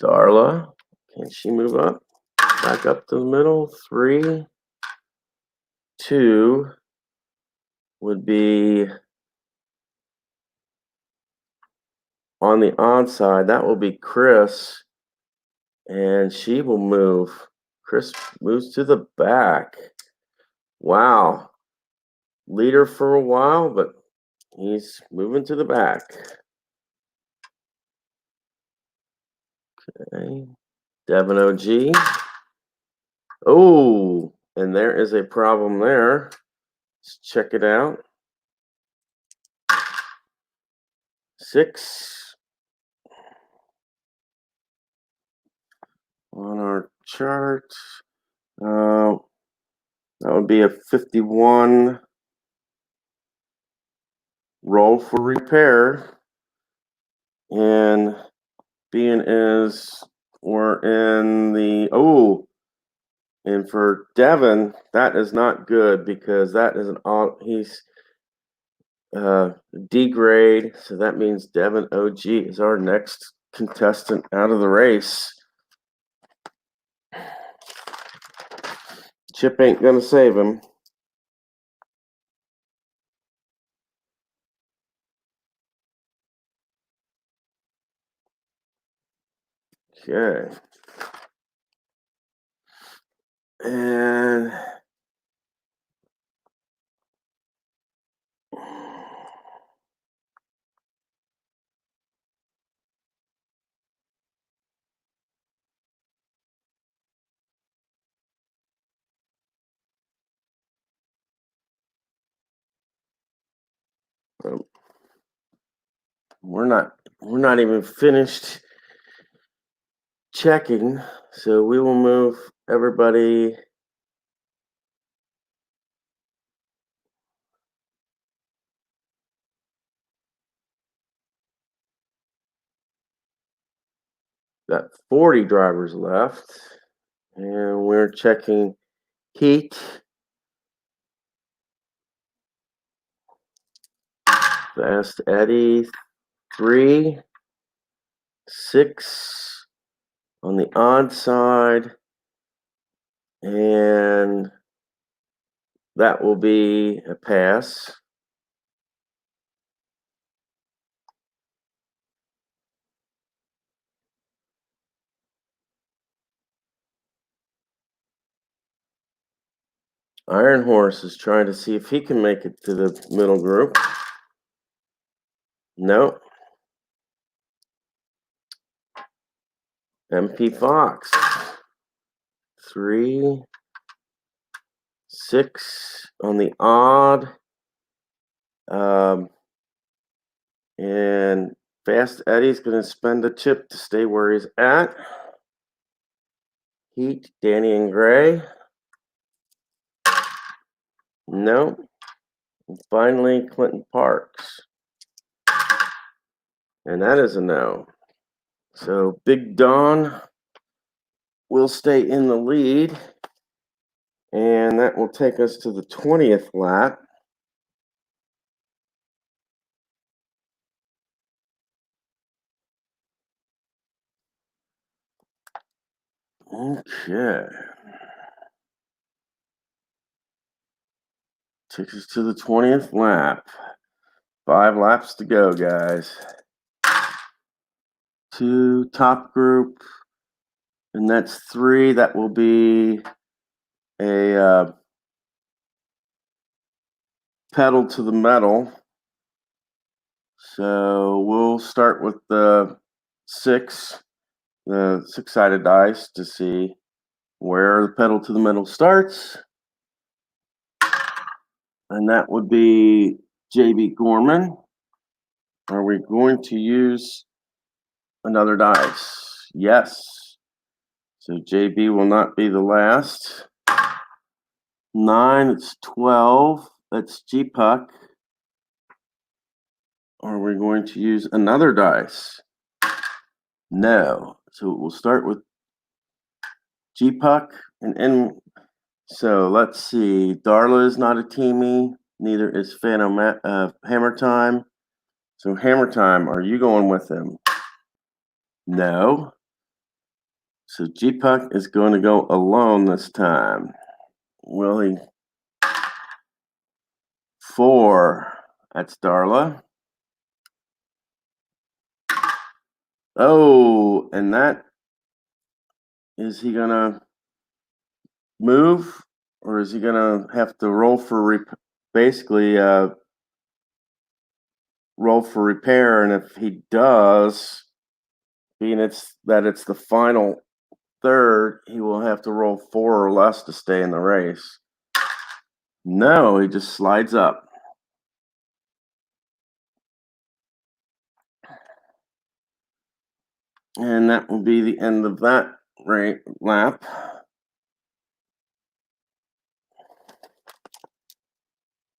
Darla. Can she move up? Back up to the middle. 3, 2 would be on the odd side. That will be Chris, and she will move. Chris moves to the back. Wow. Leader for a while, but he's moving to the back. Okay. Devin OG. Oh, and there is a problem there. Let's check it out. 6 on our chart. That would be a 51. roll for repair. And being as we're in the and for Devin, that is not good because that is he's D grade, so that means Devin OG is our next contestant out of the race. Chip ain't gonna save him. Okay. And we're not even finished checking, so we will move everybody. Got 40 drivers left, and we're checking heat. Fast Eddie 3, 6 on the odd side, and that will be a pass. Iron Horse is trying to see if he can make it to the middle group. No. MP Fox 3, 6 on the odd. And Fast Eddie's going to spend a chip to stay where he's at. Heat, Danny and Gray. No. And finally, Clinton Parks. And that is a no. So Big Don will stay in the lead. And that will take us to the 20th lap. Okay. Takes us to the 20th lap. 5 laps to go, guys. 2 top group, and that's 3. That will be a pedal to the metal. So we'll start with the 6, the 6-sided dice to see where the pedal to the metal starts. And that would be JB Gorman. Are we going to use another dice? Yes. So JB will not be the last. 9, it's 12. That's G-Puck. Are we going to use another dice? No. So we'll start with G-Puck. So let's see. Darla is not a teamie. Neither is Hammer Time. So Hammer Time, are you going with him? No. So G-Puck is going to go alone this time. Will he? 4. That's Darla. Oh, and that, is he going to move, or is he going to have to roll for basically roll for repair? And if he does, being it's the final third, he will have to roll 4 or less to stay in the race. No, he just slides up. And that will be the end of that lap.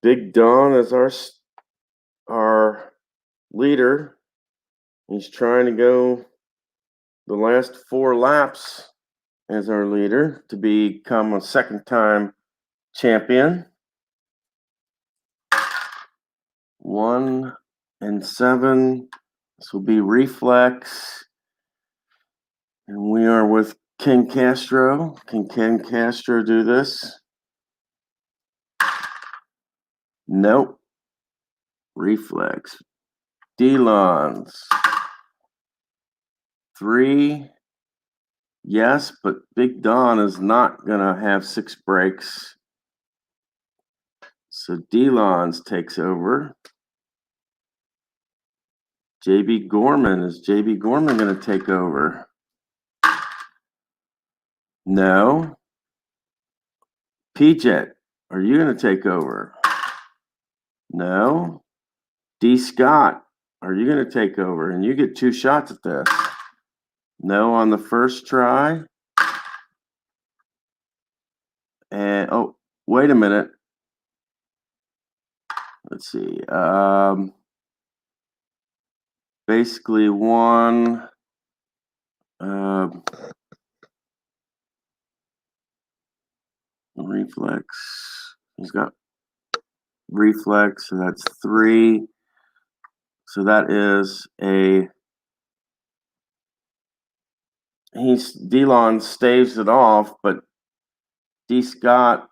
Big Don is our leader. He's trying to go the last 4 laps as our leader to become a second-time champion. 1 and 7. This will be reflex. And we are with Ken Castro. Can Ken Castro do this? Nope. Reflex. Delons. 3. Yes, but Big Don is not going to have 6 brakes. So Delons takes over. JB Gorman. Is JB Gorman going to take over? No. P-Jet, are you going to take over? No. D. Scott, are you going to take over? And you get 2 shots at this. No on the first try. And, oh, wait a minute. Let's see. Basically one. Reflex. He's got reflex, so that's 3. So that is a. Delon staves it off, but D. Scott.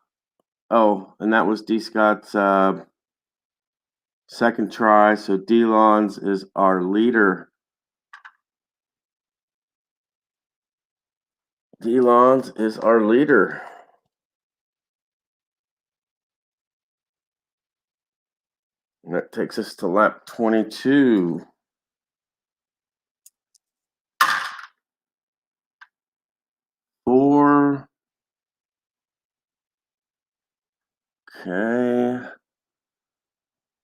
Oh, and that was D. Scott's second try. So Delon's is our leader. Delon's is our leader. And that takes us to lap 22. Four. Okay.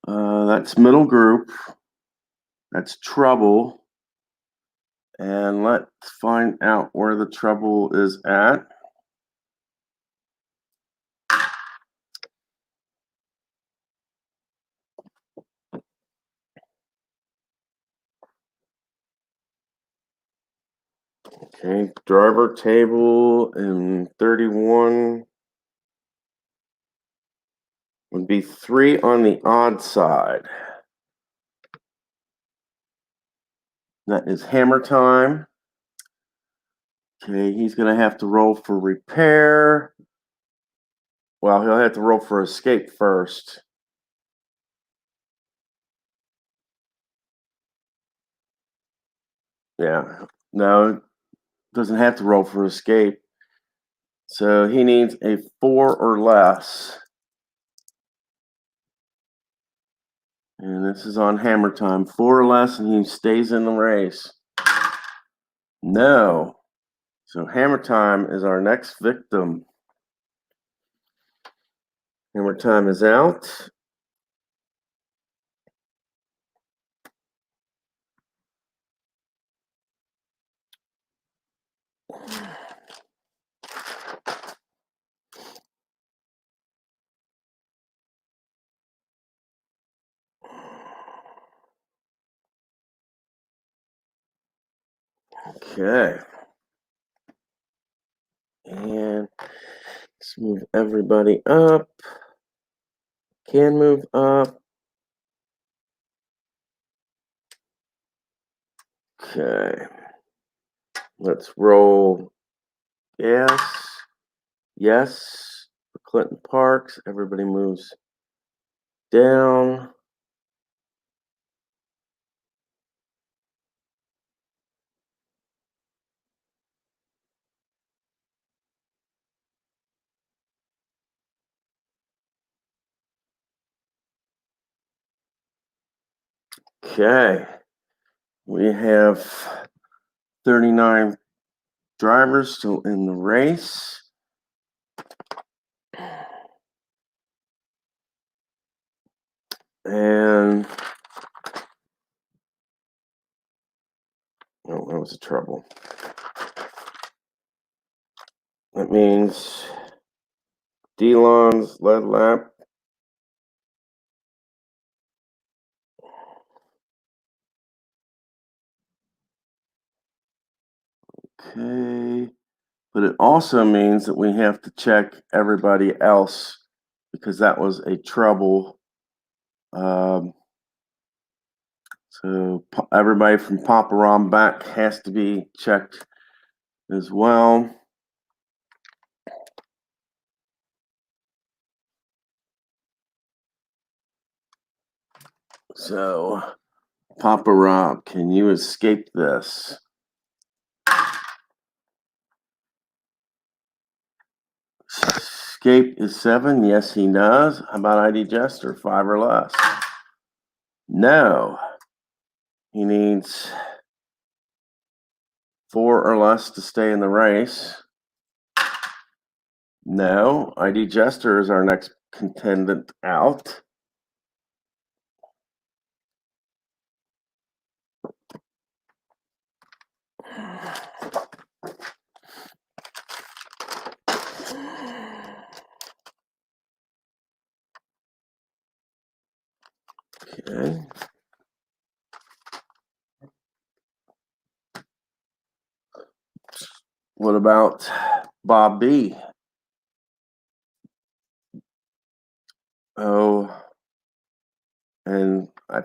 That's middle group. That's trouble. And let's find out where the trouble is at. Okay, driver table in 31 would be 3 on the odd side. That is hammer time. Okay, he's going to have to roll for repair. Well, he'll have to roll for escape first. Yeah, no, doesn't have to roll for escape. So he needs a 4 or less. And this is on hammer time. 4 or less, and he stays in the race. No. So hammer time is our next victim. Hammer time is out. Okay. And let's move everybody up. Can move up. Okay. Let's roll. Yes. Yes. For Clinton Parks. Everybody moves down. Okay. We have 39 drivers still in the race. And oh, that was the trouble. That means Delon's lead lap. Okay. But it also means that we have to check everybody else because that was a trouble. So everybody from Papa Rom back has to be checked as well. So, Papa Rob, can you escape this? Escape is 7. Yes, he does. How about ID Jester? 5 or less. No. He needs 4 or less to stay in the race. No. ID Jester is our next contendant out. Okay. What about Bob B? Oh, and I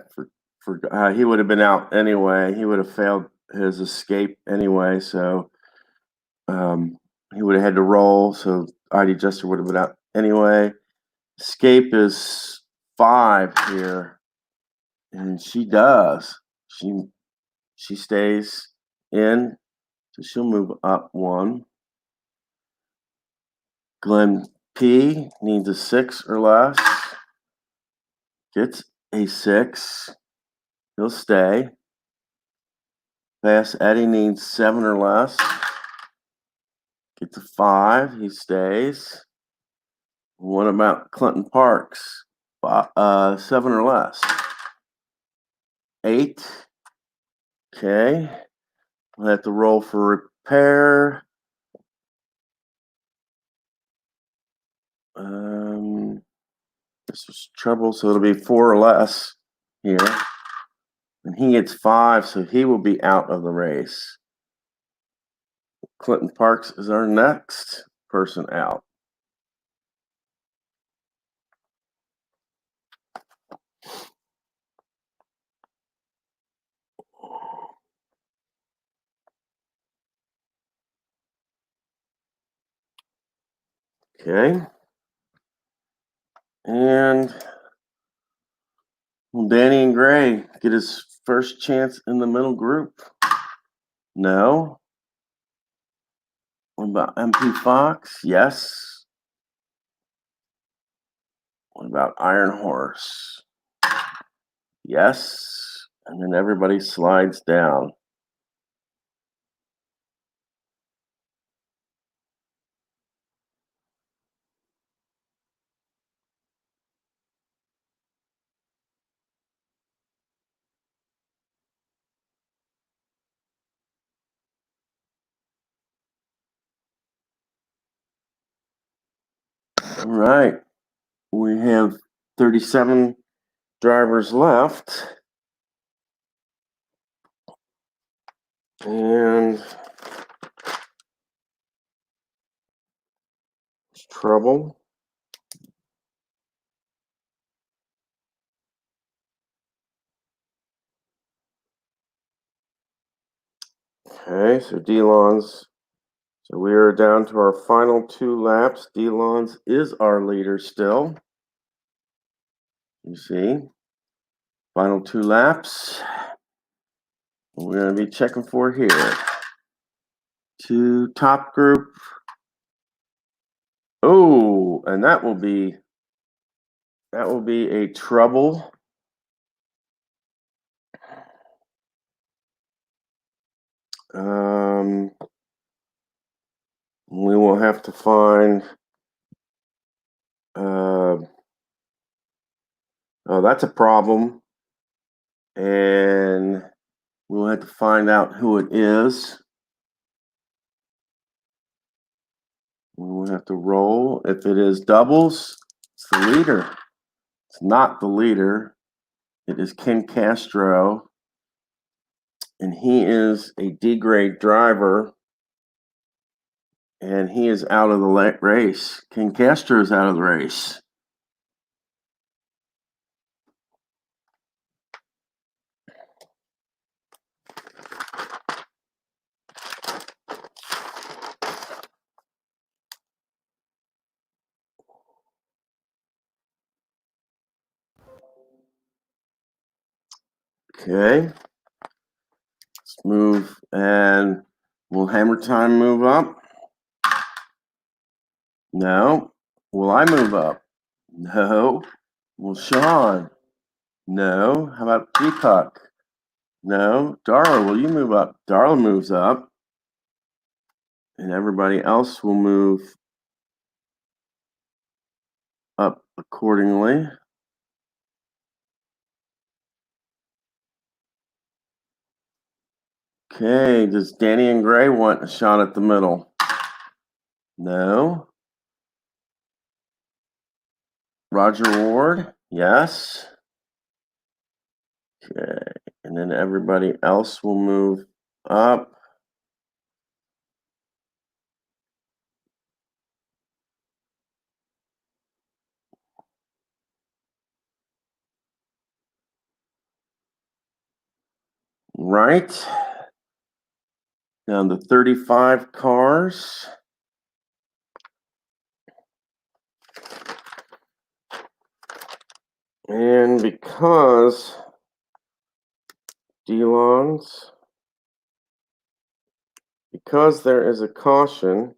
forgot he would have been out anyway. He would have failed his escape anyway, so he would have had to roll. So ID Jester would have been out anyway. Escape is 5 here, and she does. She stays in, so she'll move up 1. Glenn P needs a 6 or less. Gets a 6. He'll stay. Fast Eddie needs 7 or less. Gets a 5. He stays. What about Clinton Parks? 7 or less. 8. Okay. We'll have to roll for repair. This was trouble, so it'll be 4 or less here. And he gets 5, so he will be out of the race. Clinton Parks is our next person out. Okay. And will Danny and Gray get his first chance in the middle group? No. What about MP Fox? Yes. What about Iron Horse? Yes. And then everybody slides down. All right. We have 37 drivers left. And it's trouble. Okay, so Delon's. So we are down to our final 2 laps. Delon's is our leader still. You see, final 2 laps. We're going to be checking for here. To top group. Oh, and that will be a trouble. We will have to find. Oh, that's a problem, and we'll have to find out who it is. We will have to roll. If it is doubles, it's the leader. It's not the leader. It is Ken Castro, and he is a D-grade driver. And he is out of the race. King Castro is out of the race. Okay. Let's move, and will Hammer Time move up? No. Will I move up? No. Will Sean? No. How about Deepak? No. Darla, will you move up? Darla moves up. And everybody else will move up accordingly. Okay, does Danny and Gray want a shot at the middle? No. Roger Ward? Yes. Okay, and then everybody else will move up. Right. Down to 35 cars. And because there is a caution,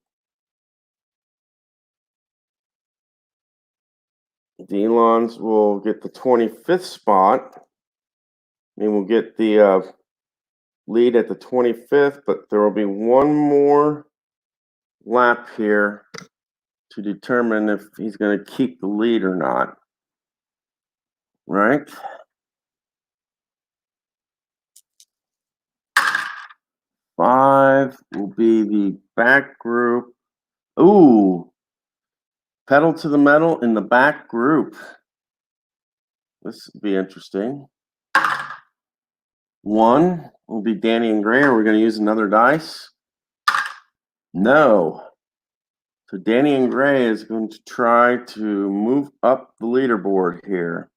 Delons will get the 25th spot. And will get the lead at the 25th, but there will be one more lap here to determine if he's going to keep the lead or not. Right? Five will be the back group. Ooh, pedal to the metal in the back group. This will be interesting. One will be Danny and Gray. Are we going to use another dice? No. So Danny and Gray is going to try to move up the leaderboard here.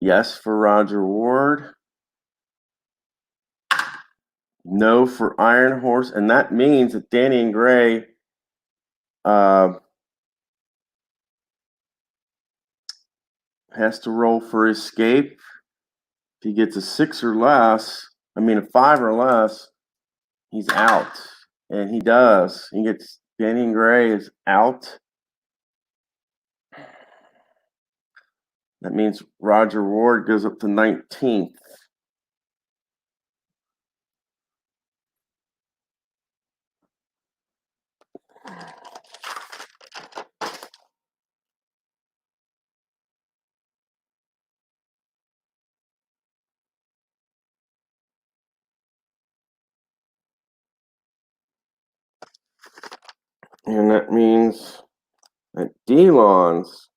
Yes for Roger Ward. No for Iron Horse. And that means that Danny and Gray has to roll for escape. If he gets a 6 or less, a 5 or less, he's out. And he does. Danny and Gray is out. That means Roger Ward goes up to 19th. And that means that Delons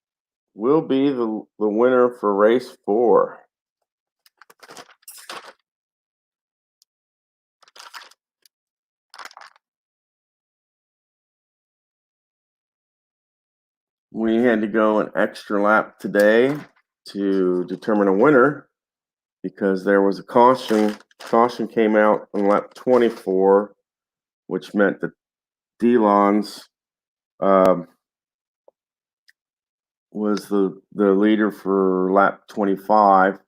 will be the winner for race 4. We had to go an extra lap today to determine a winner because there was a caution. Caution came out on lap 24, which meant that Delons was the leader for lap 25,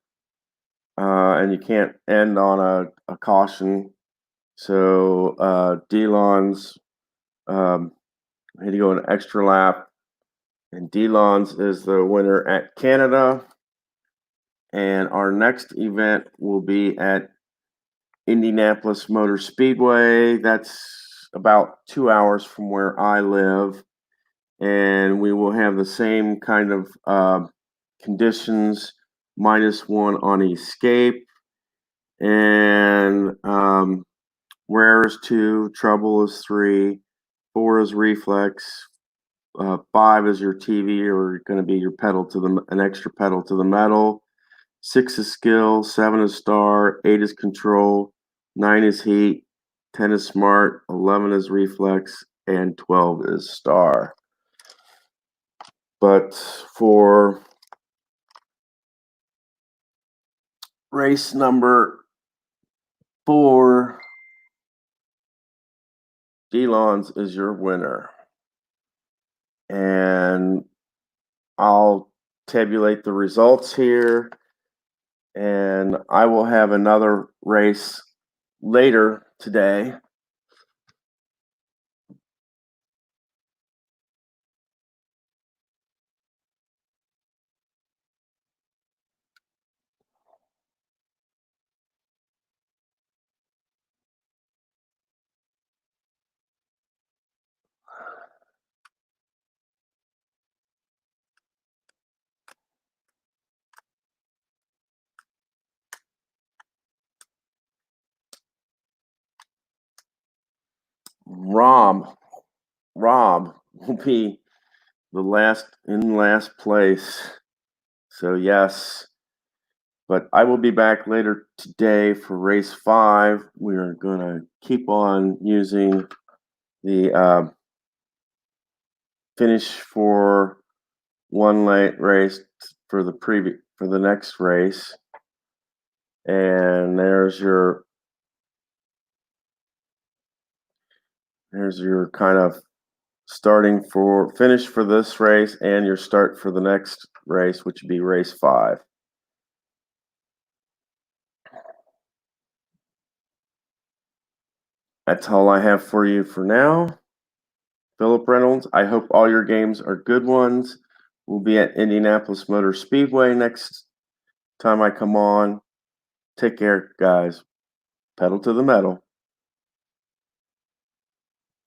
and you can't end on a caution. So Delons had to go an extra lap, and Delons is the winner at Canada. And our next event will be at Indianapolis Motor Speedway. That's about 2 hours from where I live. And we will have the same kind of conditions, -1 on escape. And rare is 2, trouble is 3, 4 is reflex, 5 is your TV or going to be your an extra pedal to the metal. 6 is skill, 7 is star, 8 is control, 9 is heat, 10 is smart, 11 is reflex, and 12 is star. But for race number 4, Delons is your winner. And I'll tabulate the results here, and I will have another race later today. Rob will be in last place. So yes, but I will be back later today for race 5. We are going to keep on using the finish for one late race for the next race. And there's your kind of finish for this race and your start for the next race, which would be race 5. That's all I have for you for now. Philip Reynolds, I hope all your games are good ones. We'll be at Indianapolis Motor Speedway next time I come on. Take care, guys. Pedal to the metal.